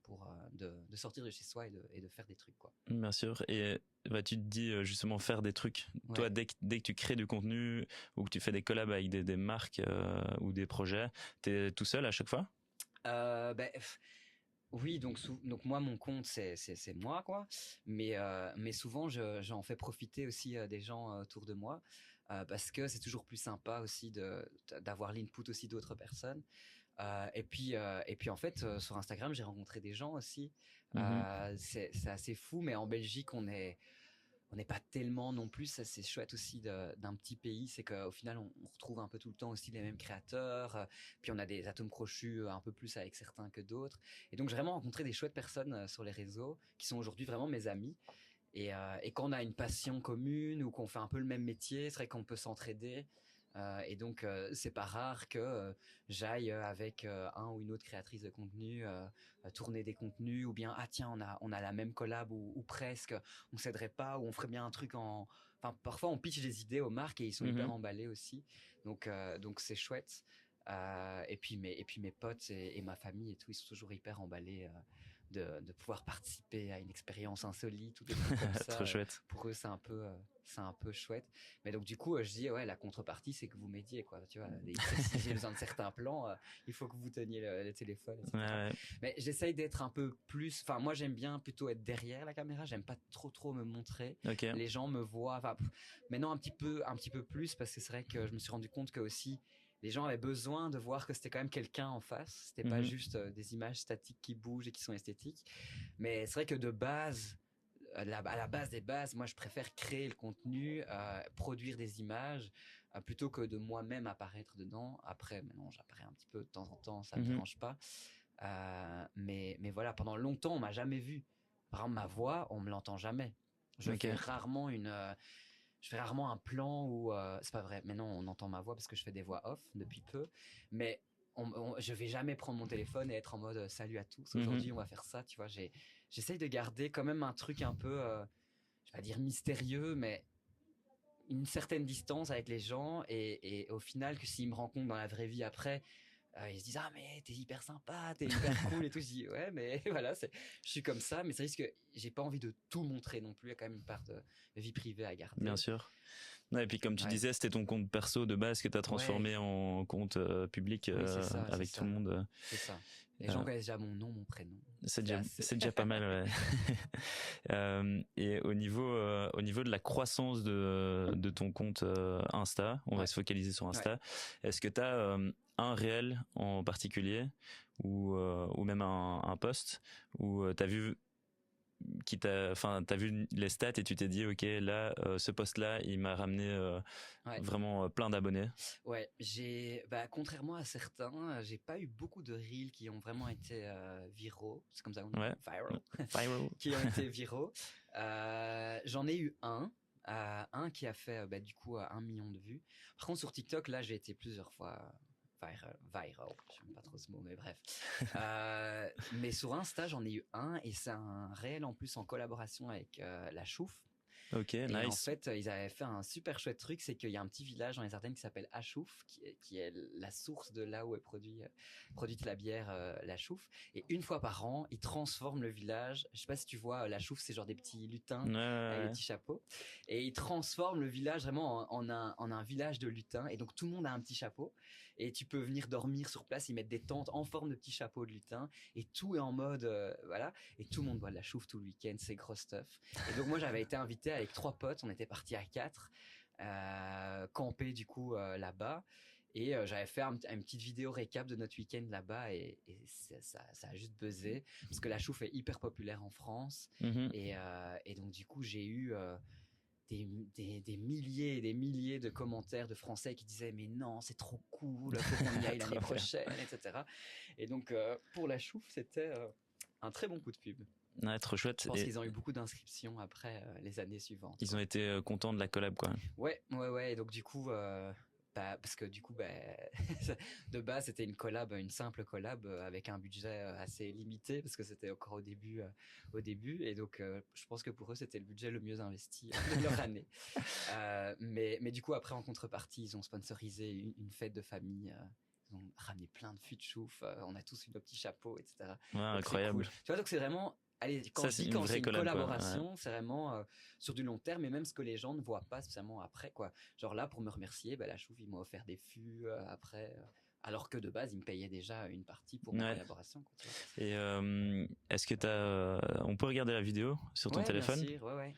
pour de sortir de chez soi et de faire des trucs, quoi. Bien sûr. Et bah, tu te dis justement faire des trucs. Ouais. Toi, dès que tu crées du contenu ou que tu fais des collabs avec des marques ou des projets, t'es tout seul à chaque fois? Oui, donc moi mon compte c'est moi quoi, mais souvent j'en fais profiter aussi des gens autour de moi parce que c'est toujours plus sympa aussi d'avoir l'input aussi d'autres personnes. Et puis en fait sur Instagram j'ai rencontré des gens aussi. C'est assez fou, mais en Belgique on n'est pas tellement non plus. Ça, c'est chouette aussi d'un petit pays, c'est qu'au final on retrouve un peu tout le temps aussi les mêmes créateurs, puis on a des atomes crochus un peu plus avec certains que d'autres, et donc j'ai vraiment rencontré des chouettes personnes sur les réseaux qui sont aujourd'hui vraiment mes amis, et quand on a une passion commune ou qu'on fait un peu le même métier, c'est vrai qu'on peut s'entraider. Et donc, c'est pas rare que j'aille avec un ou une autre créatrice de contenu tourner des contenus, ou bien ah tiens on a la même collab ou presque, on s'aiderait pas, ou on ferait bien un truc en. Enfin, parfois on pitch des idées aux marques et ils sont hyper emballés aussi. Donc c'est chouette. Et puis mes potes et ma famille et tout, ils sont toujours hyper emballés. De pouvoir participer à une expérience insolite ou des trucs comme ça. Trop chouette. Pour eux, c'est un peu chouette. Mais donc, du coup, je dis, ouais, la contrepartie, c'est que vous m'aidiez, quoi. Tu vois, si j'ai besoin de certains plans, il faut que vous teniez le téléphone, etc. Ouais. Mais j'essaye d'être un peu plus. Enfin, moi, j'aime bien plutôt être derrière la caméra. J'aime pas trop me montrer. Okay. Les gens me voient. Enfin, maintenant, un petit peu plus, parce que c'est vrai que je me suis rendu compte que aussi, les gens avaient besoin de voir que c'était quand même quelqu'un en face. C'était pas juste des images statiques qui bougent et qui sont esthétiques. Mais c'est vrai que de base, à la base des bases, moi je préfère créer le contenu, produire des images, plutôt que de moi-même apparaître dedans. Après, maintenant j'apparais un petit peu de temps en temps, ça me dérange pas. Mais voilà, pendant longtemps on m'a jamais vu. Par exemple, ma voix, on me l'entend jamais. Je fais rarement un plan où c'est pas vrai. Maintenant on entend ma voix parce que je fais des voix off depuis peu, mais je vais jamais prendre mon téléphone et être en mode salut à tous, aujourd'hui on va faire ça, tu vois. J'essaye de garder quand même un truc un peu je vais pas dire mystérieux, mais une certaine distance avec les gens, et au final que s'ils me rencontrent dans la vraie vie après, ils se disent ah mais t'es hyper sympa, t'es hyper cool et tout. Je dis ouais, mais voilà, je suis comme ça, mais c'est juste que j'ai pas envie de tout montrer non plus. Il y a quand même une part de vie privée à garder. Bien sûr. Ouais, et puis comme tu disais, c'était ton compte perso de base que tu as transformé en compte public avec tout le monde. C'est ça. Les gens connaissent déjà mon nom, mon prénom. C'est déjà pas mal, ouais. Et au niveau de la croissance de ton compte Insta, on va se focaliser sur Insta. Est-ce que tu as un réel en particulier ou même un post où tu as vu t'as vu les stats et tu t'es dit ok là ce post là il m'a ramené vraiment plein d'abonnés. Ouais, contrairement à certains, j'ai pas eu beaucoup de reels qui ont vraiment été viraux, c'est comme ça qu'on dit, viral. Qui ont été viraux. J'en ai eu un qui a fait du coup 1 million de vues. Par contre sur TikTok là j'ai été plusieurs fois viral, j'aime pas trop ce mot, mais bref. Mais sur Insta, j'en ai eu un, et c'est un réel en plus en collaboration avec La Chouffe. Ok, et nice. En fait, ils avaient fait un super chouette truc, c'est qu'il y a un petit village dans les Ardennes qui s'appelle Achouffe, qui est la source de là où est produite la bière La Chouffe. Et une fois par an, ils transforment le village. Je sais pas si tu vois, La Chouffe, c'est genre des petits lutins avec des petits chapeaux. Et ils transforment le village vraiment en un village de lutins. Et donc tout le monde a un petit chapeau. Et tu peux venir dormir sur place, ils mettent des tentes en forme de petits chapeaux de lutin, et tout est en mode voilà, et tout le monde boit de la chouffe tout le week-end, c'est gros stuff. Et donc moi j'avais été invité avec 3 potes, on était partis à 4 camper du coup là-bas, et j'avais fait une petite vidéo récap de notre week-end là-bas, et ça a juste buzzé parce que la chouffe est hyper populaire en France. Et donc du coup j'ai eu des milliers et des milliers de commentaires de Français qui disaient mais non, c'est trop cool, faut qu'on y aille l'année prochaine, etc. Et donc pour La Chouffe, c'était un très bon coup de pub. Ouais, trop chouette. Je pense qu'ils ont eu beaucoup d'inscriptions après les années suivantes. Ils ont été contents de la collab, quoi. Ouais. Et donc du coup, parce que du coup, de base c'était une simple collab avec un budget assez limité, parce que c'était encore au début, et donc je pense que pour eux c'était le budget le mieux investi de leur année. Mais du coup après, en contrepartie, ils ont sponsorisé une fête de famille. Ils ont ramené plein de fûts de chouffe, on a tous eu nos petits chapeaux, etc. Ouais, incroyable. Cool. Tu vois, donc c'est vraiment, quand c'est une collaboration, c'est vraiment sur du long terme, et même ce que les gens ne voient pas spécialement après, quoi. Genre là, pour me remercier, La Chouffe, ils m'ont offert des fûts après, alors que de base, ils me payaient déjà une partie pour ma collaboration, quoi, tu vois. Et est-ce que on peut regarder la vidéo sur ton téléphone? Bien sûr, ouais.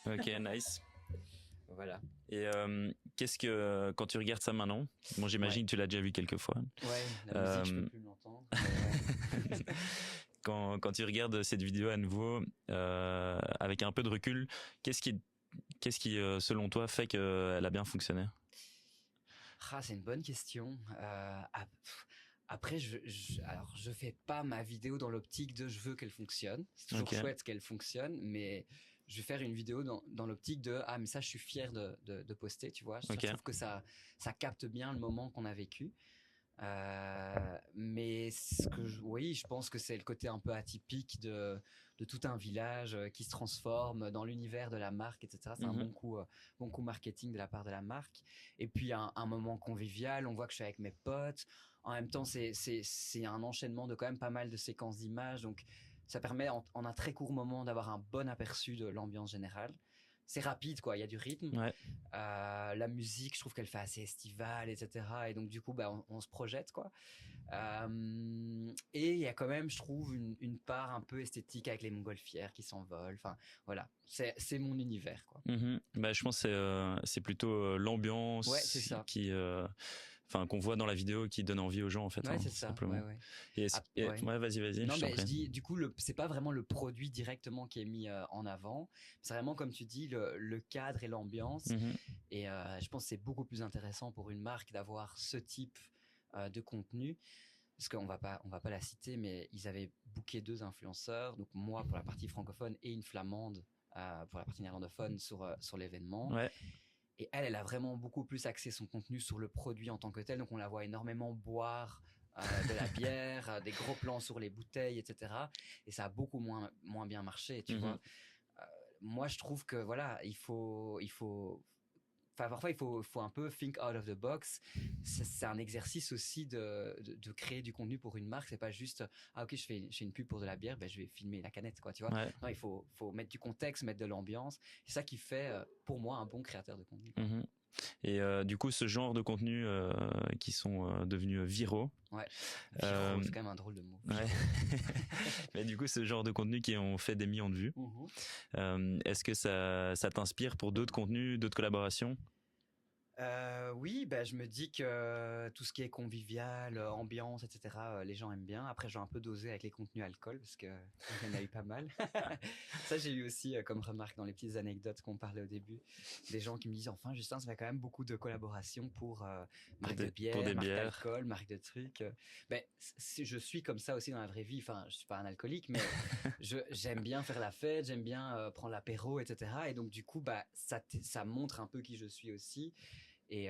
Ok, nice. Voilà. Et quand tu regardes ça maintenant, bon, j'imagine que tu l'as déjà vu quelques fois. Ouais, la musique, je peux plus l'entendre. Quand tu regardes cette vidéo à nouveau, avec un peu de recul, qu'est-ce qui selon toi fait qu'elle a bien fonctionné? C'est une bonne question. Après, je fais pas ma vidéo dans l'optique de je veux qu'elle fonctionne. C'est toujours chouette qu'elle fonctionne, mais je vais faire une vidéo dans l'optique de mais ça, je suis fier de poster, tu vois. Je trouve que ça capte bien le moment qu'on a vécu. Mais je pense que c'est le côté un peu atypique de tout un village qui se transforme dans l'univers de la marque, etc. C'est un bon coup marketing de la part de la marque. Et puis un moment convivial, on voit que je suis avec mes potes. En même temps, c'est un enchaînement de quand même pas mal de séquences d'images, donc ça permet en un très court moment d'avoir un bon aperçu de l'ambiance générale. C'est rapide, quoi. Il y a du rythme. La musique, je trouve qu'elle fait assez estivale, etc. Et donc du coup, on se projette, quoi. Et il y a quand même, je trouve, une part un peu esthétique avec les montgolfières qui s'envolent. Enfin, voilà, c'est mon univers, quoi. Je pense que c'est plutôt l'ambiance qui qu'on voit dans la vidéo, qui donne envie aux gens, en fait. C'est ça. Simplement. Vas-y. Non, mais je dis, du coup, c'est pas vraiment le produit directement qui est mis en avant. C'est vraiment, comme tu dis, le cadre et l'ambiance. Et je pense que c'est beaucoup plus intéressant pour une marque d'avoir ce type de contenu. Parce qu'on va pas la citer, mais ils avaient booké 2 influenceurs. Donc moi pour la partie francophone et une flamande pour la partie néerlandophone sur l'événement. Et elle a vraiment beaucoup plus axé son contenu sur le produit en tant que tel. Donc on la voit énormément boire de la bière, des gros plans sur les bouteilles, etc. Et ça a beaucoup moins bien marché, tu vois. moi, je trouve que voilà, enfin, parfois, il faut un peu think out of the box. C'est un exercice aussi de créer du contenu pour une marque. C'est pas juste, ah ok, je fais une pub pour de la bière, ben, je vais filmer la canette, quoi, tu vois. Ouais. Non, il faut mettre du contexte, mettre de l'ambiance. C'est ça qui fait, pour moi, un bon créateur de contenu, quoi. Mhm. Et du coup, ce genre de contenus qui sont devenus viraux. Ouais. Euh, Viraux, c'est quand même un drôle de mot. Ouais. Mais du coup, ce genre de contenus qui ont fait des millions de vues, est-ce que ça t'inspire pour d'autres contenus, d'autres collaborations? Oui, bah, je me dis que tout ce qui est convivial, ambiance, etc., les gens aiment bien. Après, j'ai un peu dosé avec les contenus alcool parce que il y en a eu pas mal. Ça, j'ai eu aussi comme remarque dans les petites anecdotes qu'on parlait au début, des gens qui me disent enfin, Justin, ça fait quand même beaucoup de collaborations pour marque de Pour des bière, marque bières. d'alcool, marque de trucs. Ben, je suis comme ça aussi dans la vraie vie. Enfin, je suis pas un alcoolique, mais j'aime bien faire la fête, j'aime bien prendre l'apéro, etc. Et donc, du coup, bah, ça montre un peu qui je suis aussi. Et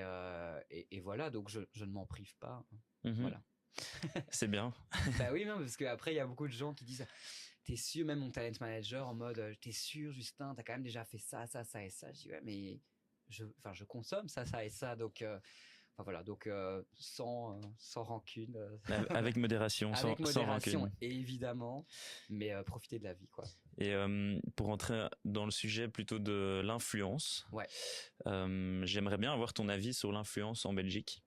voilà, donc je ne m'en prive pas. Mhm. Voilà. C'est bien. Bah oui, non, parce qu'après, il y a beaucoup de gens qui disent, t'es sûr, même mon talent manager, en mode, t'es sûr, Justin, t'as quand même déjà fait ça, ça, ça et ça. Je dis, ouais, mais je consomme ça, ça et ça. Donc, enfin voilà, donc sans rancune. Avec modération, Avec sans modération, rancune. évidemment, mais profiter de la vie, quoi. Et pour entrer dans le sujet plutôt de l'influence, Ouais. j'aimerais bien avoir ton avis sur l'influence en Belgique.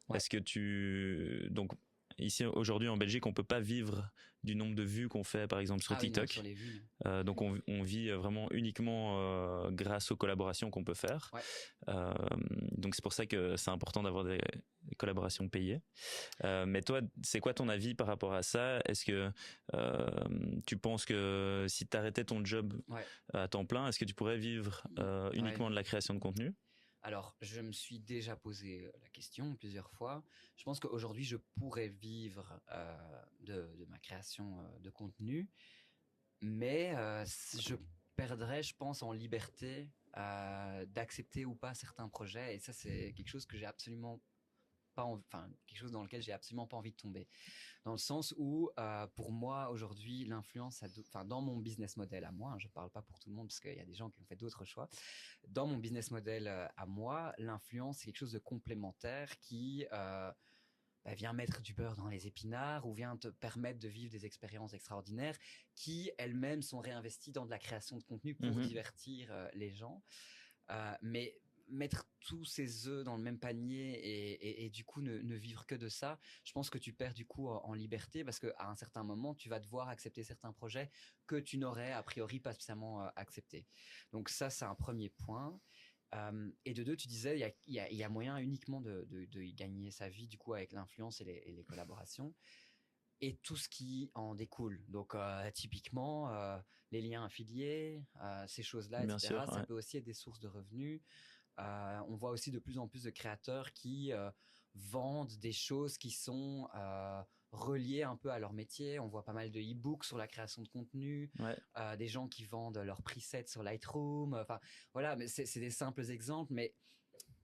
Ouais. Est-ce que donc ici aujourd'hui en Belgique, on peut pas vivre du nombre de vues qu'on fait par exemple sur Ah oui, non, TikTok. sur les vues. Donc on vit vraiment uniquement grâce aux collaborations qu'on peut faire. Ouais. Donc c'est pour ça que c'est important d'avoir des collaborations payées. Mais toi, c'est quoi ton avis par rapport à ça? Est-ce que tu penses que si tu arrêtais ton job à temps plein, est-ce que tu pourrais vivre uniquement de la création de contenu? Alors, je me suis déjà posé la question plusieurs fois. Je pense qu'aujourd'hui, je pourrais vivre de ma création de contenu, mais je perdrais, je pense, en liberté d'accepter ou pas certains projets. Et ça, c'est quelque chose que j'ai absolument pas enfin, quelque chose dans lequel j'ai absolument pas envie de tomber. Dans le sens où, pour moi, aujourd'hui, l'influence, enfin, dans mon business model à moi, hein, je parle pas pour tout le monde parce qu'il y a des gens qui ont fait d'autres choix. Dans mon business model à moi, l'influence, c'est quelque chose de complémentaire qui vient mettre du beurre dans les épinards ou vient te permettre de vivre des expériences extraordinaires qui, elles-mêmes, sont réinvesties dans de la création de contenu pour divertir les gens. Mais mettre tous ses œufs dans le même panier et du coup ne vivre que de ça, je pense que tu perds du coup en liberté parce qu'à un certain moment, tu vas devoir accepter certains projets que tu n'aurais a priori pas spécialement accepté. Donc ça, c'est un premier point. Et de deux, tu disais, il y a moyen uniquement de gagner sa vie du coup avec l'influence et les collaborations et tout ce qui en découle. Donc typiquement les liens affiliés, ces choses-là, Bien etc. sûr, Ça ouais. peut aussi être des sources de revenus. On voit aussi de plus en plus de créateurs qui vendent des choses qui sont reliées un peu à leur métier. On voit pas mal de e-books sur la création de contenu, Ouais. des gens qui vendent leurs presets sur Lightroom. Enfin, voilà, mais c'est des simples exemples, mais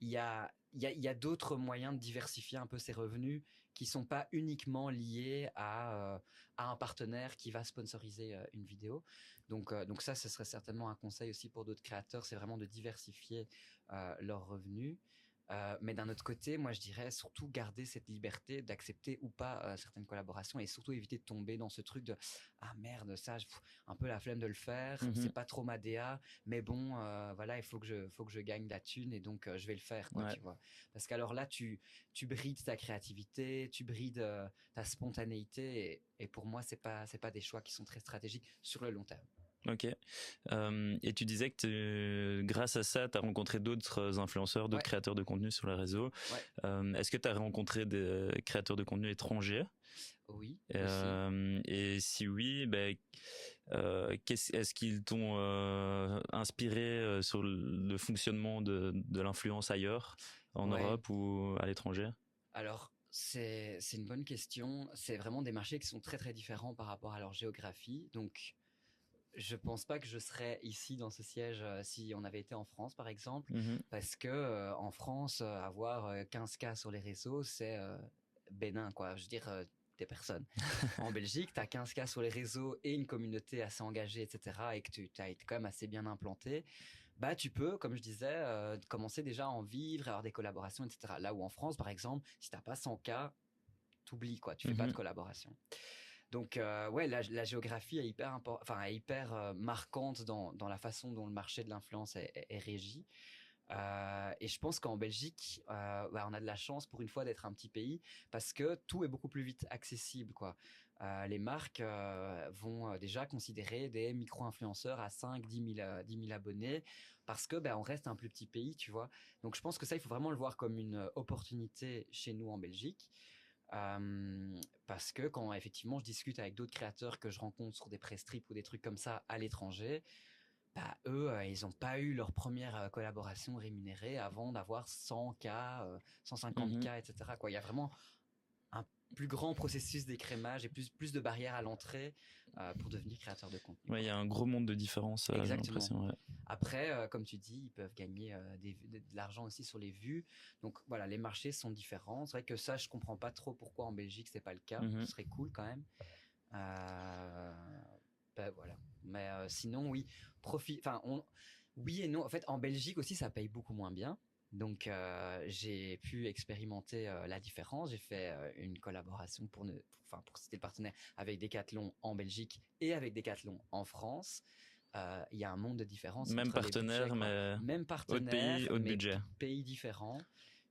il y a d'autres moyens de diversifier un peu ses revenus qui sont pas uniquement liés à un partenaire qui va sponsoriser une vidéo. Donc ça, ce serait certainement un conseil aussi pour d'autres créateurs, c'est vraiment de diversifier leurs revenus. Mais d'un autre côté, moi je dirais surtout garder cette liberté d'accepter ou pas certaines collaborations et surtout éviter de tomber dans ce truc de ah merde, ça un peu la flemme de le faire, c'est pas trop ma DA, mais bon voilà, il faut que je gagne de la thune et donc je vais le faire quoi, tu vois. Parce qu'alors là tu brides ta créativité, tu brides ta spontanéité et pour moi c'est pas des choix qui sont très stratégiques sur le long terme. Ok. Et tu disais que grâce à ça, tu as rencontré d'autres influenceurs, d'autres créateurs de contenu sur les réseaux. Est-ce que tu as rencontré des créateurs de contenu étrangers? Oui. Et si oui, est-ce qu'ils t'ont inspiré sur le fonctionnement de l'influence ailleurs, en Europe ou à l'étranger? Alors, c'est une bonne question. C'est vraiment des marchés qui sont très très différents par rapport à leur géographie. Donc, je pense pas que je serais ici dans ce siège si on avait été en France, par exemple, parce que en France, avoir 15K sur les réseaux, c'est bénin, quoi. Je veux dire, t'es personne. En Belgique, t'as 15K sur les réseaux et une communauté assez engagée, etc., et que tu as été quand même assez bien implanté, bah tu peux, comme je disais, commencer déjà à en vivre, avoir des collaborations, etc. Là où en France, par exemple, si t'as pas 100K, t'oublies quoi, tu fais pas de collaboration. Donc ouais, la géographie est hyper marquante dans la façon dont le marché de l'influence est régi. Et je pense qu'en Belgique, on a de la chance pour une fois d'être un petit pays parce que tout est beaucoup plus vite accessible, quoi. Les marques vont déjà considérer des micro-influenceurs à 5, 10 000 abonnés parce que on reste un plus petit pays, tu vois. Donc je pense que ça, il faut vraiment le voir comme une opportunité chez nous en Belgique. Parce que quand effectivement je discute avec d'autres créateurs que je rencontre sur des press trips ou des trucs comme ça à l'étranger, bah eux, ils n'ont pas eu leur première collaboration rémunérée avant d'avoir 100K, 150K, etc. Quoi. Il y a vraiment un plus grand processus d'écrémage et plus de barrières à l'entrée pour devenir créateur de contenu. Ouais, il y a un gros monde de différence, j'ai l'impression. Ouais. Après, comme tu dis, ils peuvent gagner de l'argent aussi sur les vues. Donc voilà, les marchés sont différents. C'est vrai que ça, je comprends pas trop pourquoi en Belgique c'est pas le cas. Ce serait cool quand même. Voilà. Mais sinon, oui, oui et non. En fait, en Belgique aussi, ça paye beaucoup moins bien. Donc, j'ai pu expérimenter la différence. J'ai fait une collaboration pour citer le partenaire avec Decathlon en Belgique et avec Decathlon en France. Il y a un monde de différence. Même entre partenaire, les budgets, mais même partenaire, autre mais budget. Pays différents.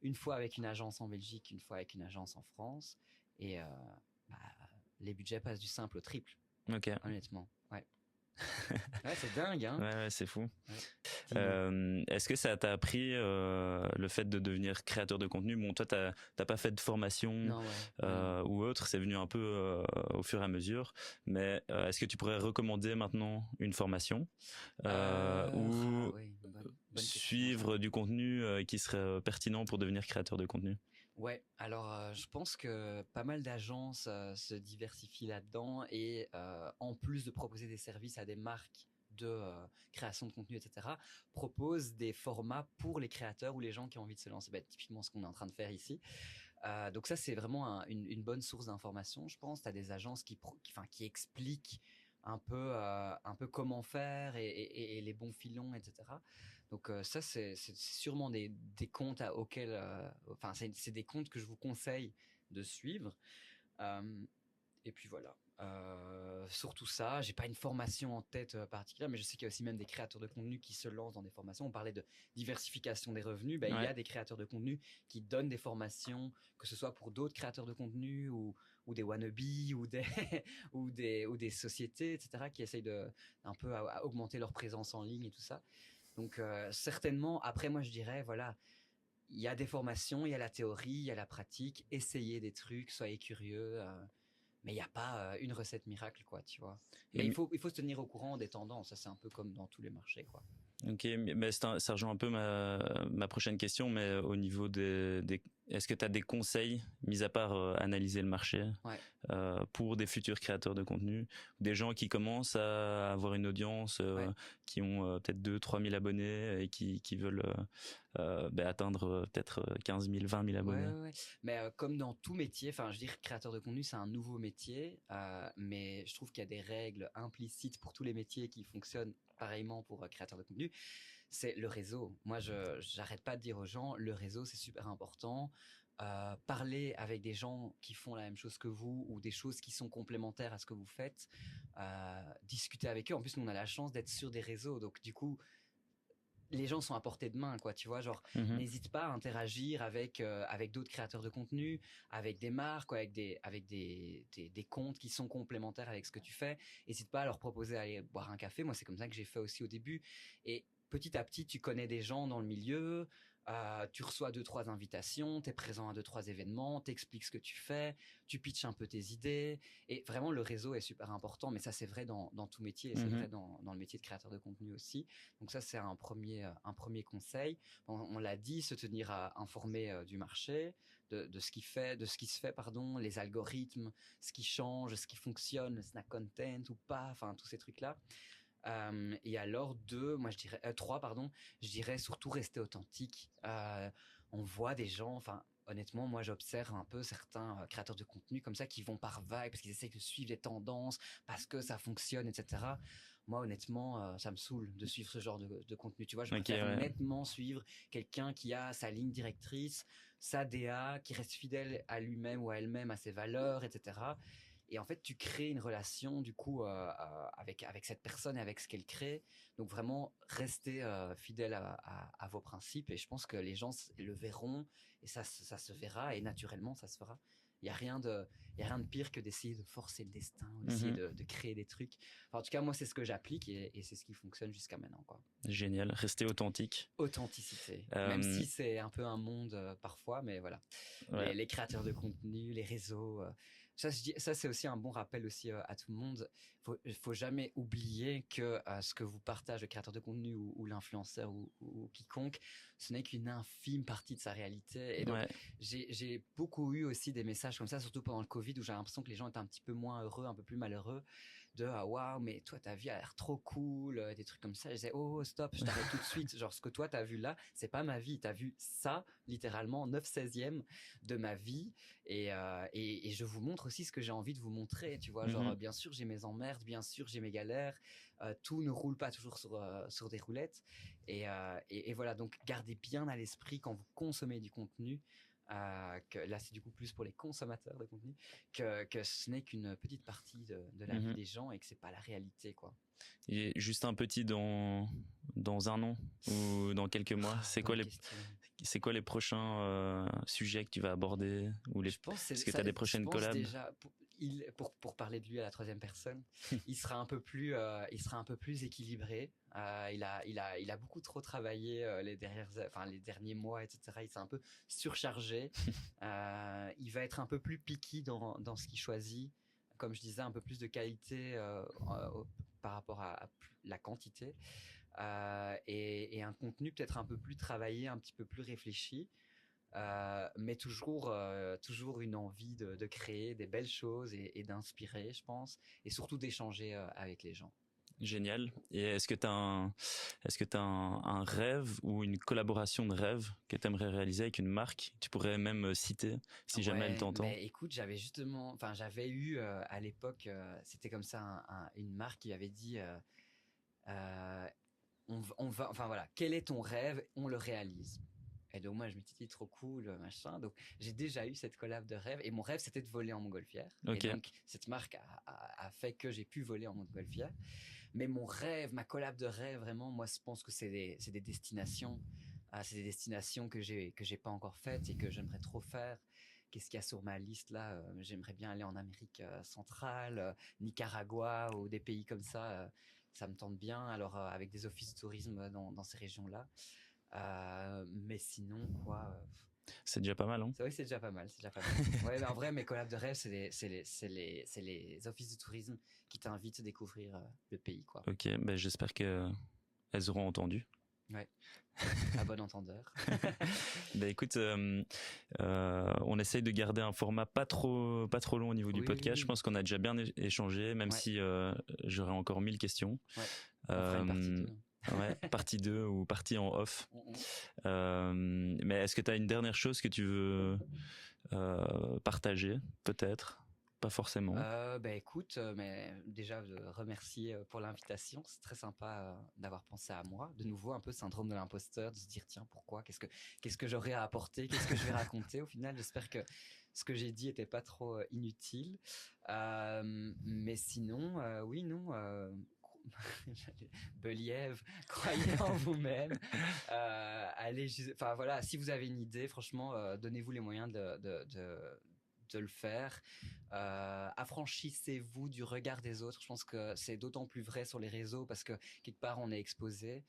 Une fois avec une agence en Belgique, une fois avec une agence en France. Et les budgets passent du simple au triple. Ok. Honnêtement, ouais. Ouais, c'est dingue, hein. Ouais, c'est fou. Ouais. Est-ce que ça t'a appris le fait de devenir créateur de contenu? Bon, toi, t'as pas fait de formation Non, ouais. ou autre, c'est venu un peu au fur et à mesure. Mais est-ce que tu pourrais recommander maintenant une formation ou oui, bonne suivre du contenu qui serait pertinent pour devenir créateur de contenu? Ouais, alors je pense que pas mal d'agences se diversifient là-dedans et en plus de proposer des services à des marques de création de contenu, etc., proposent des formats pour les créateurs ou les gens qui ont envie de se lancer. Typiquement ce qu'on est en train de faire ici. Donc ça, c'est vraiment une bonne source d'information, je pense. Tu as des agences qui expliquent un peu comment faire et les bons filons, etc. Donc ça, c'est sûrement des comptes auxquels... c'est des comptes que je vous conseille de suivre. Et puis voilà. Surtout ça, j'ai pas une formation en tête particulière, mais je sais qu'il y a aussi même des créateurs de contenu qui se lancent dans des formations. On parlait de diversification des revenus. Il y a des créateurs de contenu qui donnent des formations, que ce soit pour d'autres créateurs de contenu ou des wannabes ou des sociétés, etc., qui essayent de un peu à augmenter leur présence en ligne et tout ça. Donc certainement, après moi je dirais, voilà, il y a des formations, il y a la théorie, il y a la pratique, essayez des trucs, soyez curieux, mais il n'y a pas une recette miracle, quoi, tu vois. Mais il faut se tenir au courant des tendances, ça c'est un peu comme dans tous les marchés, quoi. Ok, mais ça rejoint un peu ma prochaine question, mais au niveau est-ce que tu as des conseils, mis à part analyser le marché, pour des futurs créateurs de contenu, des gens qui commencent à avoir une audience, qui ont peut-être 2-3 000 abonnés et qui veulent atteindre peut-être 15 000, 20 000 abonnés. Ouais. Mais comme dans tout métier, enfin, je veux dire, créateur de contenu, c'est un nouveau métier, mais je trouve qu'il y a des règles implicites pour tous les métiers qui fonctionnent pareillement pour créateur de contenu. C'est le réseau. Moi, j'arrête pas de dire aux gens, le réseau, c'est super important. Parler avec des gens qui font la même chose que vous ou des choses qui sont complémentaires à ce que vous faites, discuter avec eux. En plus, nous, on a la chance d'être sur des réseaux, donc du coup, les gens sont à portée de main, quoi, tu vois, genre, n'hésite pas à interagir avec d'autres créateurs de contenu, avec des marques, avec des comptes qui sont complémentaires avec ce que tu fais. N'hésite pas à leur proposer d'aller boire un café. Moi, c'est comme ça que j'ai fait aussi au début. Et petit à petit, tu connais des gens dans le milieu, tu reçois 2-3 invitations, tu es présent à 2-3 événements, t'expliques ce que tu fais, tu pitches un peu tes idées. Et vraiment, le réseau est super important, mais ça, c'est vrai dans tout métier, et c'est vrai dans le métier de créateur de contenu aussi. Donc ça, c'est un premier conseil. On l'a dit, se tenir informé du marché, de ce qui se fait, les algorithmes, ce qui change, ce qui fonctionne, le snack content ou pas, enfin tous ces trucs-là. Et alors trois, je dirais surtout rester authentique. On voit des gens, enfin honnêtement, moi, j'observe un peu certains créateurs de contenu comme ça qui vont par vagues parce qu'ils essaient de suivre les tendances, parce que ça fonctionne, etc. Moi, honnêtement, ça me saoule de suivre ce genre de contenu. Tu vois, je préfère nettement suivre quelqu'un qui a sa ligne directrice, sa DA, qui reste fidèle à lui-même ou à elle-même, à ses valeurs, etc. Et en fait, tu crées une relation du coup avec cette personne et avec ce qu'elle crée. Donc vraiment, restez fidèle à vos principes. Et je pense que les gens le verront et ça se verra et naturellement, ça se fera. Il y a rien de pire que d'essayer de forcer le destin, ou d'essayer de créer des trucs. Enfin, en tout cas, moi, c'est ce que j'applique et c'est ce qui fonctionne jusqu'à maintenant, quoi. Génial, rester authentique. Authenticité, même si c'est un peu un monde parfois, mais voilà. Ouais. Les créateurs de contenu, les réseaux, ça c'est aussi un bon rappel aussi à tout le monde. Faut jamais oublier que ce que vous partagez, le créateur de contenu ou l'influenceur ou quiconque, ce n'est qu'une infime partie de sa réalité. Et donc j'ai beaucoup eu aussi des messages comme ça, surtout pendant le Covid, où j'ai l'impression que les gens étaient un petit peu moins heureux, un peu plus malheureux, de waouh, mais toi ta vie a l'air trop cool, des trucs comme ça. Je disais oh stop, je t'arrête tout de suite. Genre ce que toi t'as vu là, c'est pas ma vie. T'as vu ça littéralement 9/16e de ma vie et je vous montre aussi ce que j'ai envie de vous montrer. Tu vois, genre bien sûr j'ai mes emmerdes, bien sûr j'ai mes galères. Tout ne roule pas toujours sur des roulettes et voilà, donc gardez bien à l'esprit quand vous consommez du contenu. Que là c'est du coup plus pour les consommateurs de contenu que ce n'est qu'une petite partie de la vie des gens et que c'est pas la réalité, quoi. Et juste un petit dans un an ou dans quelques mois, c'est quoi les prochains sujets que tu vas aborder ou je pense est-ce que tu as des prochaines collabs? Déjà pour parler de lui à la troisième personne, il sera un peu plus équilibré. Il a beaucoup trop travaillé les derniers mois, etc. Il s'est un peu surchargé. Il va être un peu plus picky dans ce qu'il choisit. Comme je disais, un peu plus de qualité par rapport à la quantité et un contenu peut-être un peu plus travaillé, un petit peu plus réfléchi. Mais toujours une envie de créer des belles choses et d'inspirer, je pense, et surtout d'échanger avec les gens. Génial. Et est-ce que tu as un rêve ou une collaboration de rêve que tu aimerais réaliser avec une marque? Tu pourrais même citer si jamais elle t'entend. Mais écoute, j'avais eu à l'époque, c'était comme ça une marque qui avait dit on va, enfin voilà, quel est ton rêve? On le réalise. Et donc moi je m'étais dit trop cool, machin. Donc j'ai déjà eu cette collab de rêve et mon rêve c'était de voler en montgolfière. Okay. Et donc cette marque a fait que j'ai pu voler en montgolfière. Mais mon rêve, ma collab de rêve, vraiment, moi je pense que c'est des destinations. C'est des destinations que j'ai pas encore faites et que j'aimerais trop faire. Qu'est-ce qu'il y a sur ma liste là? J'aimerais bien aller en Amérique centrale, Nicaragua ou des pays comme ça. Ça me tente bien. Alors avec des offices de tourisme dans ces régions-là. Mais sinon, quoi. C'est déjà pas mal, hein? C'est vrai que c'est déjà pas mal. Ouais, mais en vrai, mes collabs de rêve, c'est les offices de tourisme qui t'invitent à découvrir le pays, quoi. Ok, ben j'espère que elles auront entendu. Ouais. À bon entendeur. Ben écoute, on essaye de garder un format pas trop long au niveau du podcast. Oui. Je pense qu'on a déjà bien échangé, même si j'aurais encore 1000 questions. Ouais. On fera une partie 2. Ouais, partie 2 ou partie en off. Mais est-ce que tu as une dernière chose que tu veux partager, peut-être? Pas forcément. Écoute, mais déjà de remercier pour l'invitation. C'est très sympa d'avoir pensé à moi. De nouveau, un peu syndrome de l'imposteur, de se dire tiens, pourquoi? Qu'est-ce que j'aurais à apporter? Qu'est-ce que je vais raconter? Au final, j'espère que ce que j'ai dit était pas trop inutile. Mais sinon, oui, non. Beliève, croyez en vous-même. Enfin voilà, si vous avez une idée, franchement, donnez-vous les moyens de le faire. Affranchissez-vous du regard des autres. Je pense que c'est d'autant plus vrai sur les réseaux parce que quelque part on est exposé.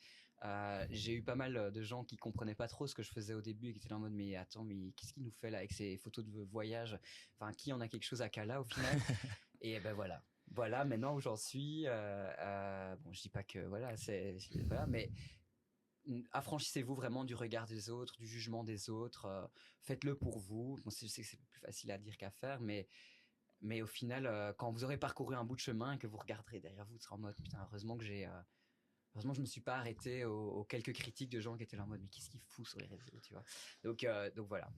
J'ai eu pas mal de gens qui comprenaient pas trop ce que je faisais au début et qui étaient là en mode mais attends, mais qu'est-ce qu'il nous fait là avec ces photos de voyage? Enfin, qui en a quelque chose à Cala au final? Et ben voilà maintenant où j'en suis. Bon, je dis pas que voilà, voilà, mais affranchissez-vous vraiment du regard des autres, du jugement des autres. Faites-le pour vous. Bon, je sais que c'est plus facile à dire qu'à faire, mais au final, quand vous aurez parcouru un bout de chemin et que vous regarderez derrière vous, vous serez en mode putain, heureusement que je me suis pas arrêté aux quelques critiques de gens qui étaient là en mode mais qu'est-ce qu'il fout sur les réseaux, tu vois. Donc voilà.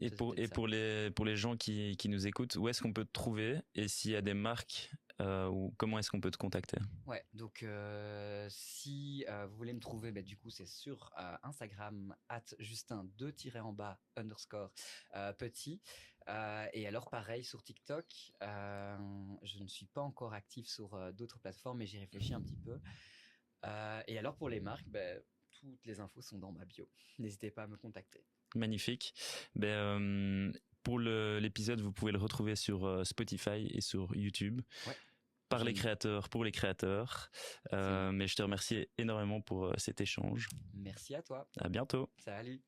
Et pour les gens qui nous écoutent, où est-ce qu'on peut te trouver et s'il y a des marques ou comment est-ce qu'on peut te contacter? Ouais, donc si vous voulez me trouver, du coup c'est sur Instagram @justin__petit. Et alors pareil sur TikTok, je ne suis pas encore actif sur d'autres plateformes, mais j'y réfléchis un petit peu. Et alors pour les marques, toutes les infos sont dans ma bio. N'hésitez pas à me contacter. Magnifique. Pour l'épisode, vous pouvez le retrouver sur Spotify et sur YouTube. Ouais. Par les créateurs, pour les créateurs. Mais je te remercie énormément pour cet échange. Merci à toi. À bientôt. Salut.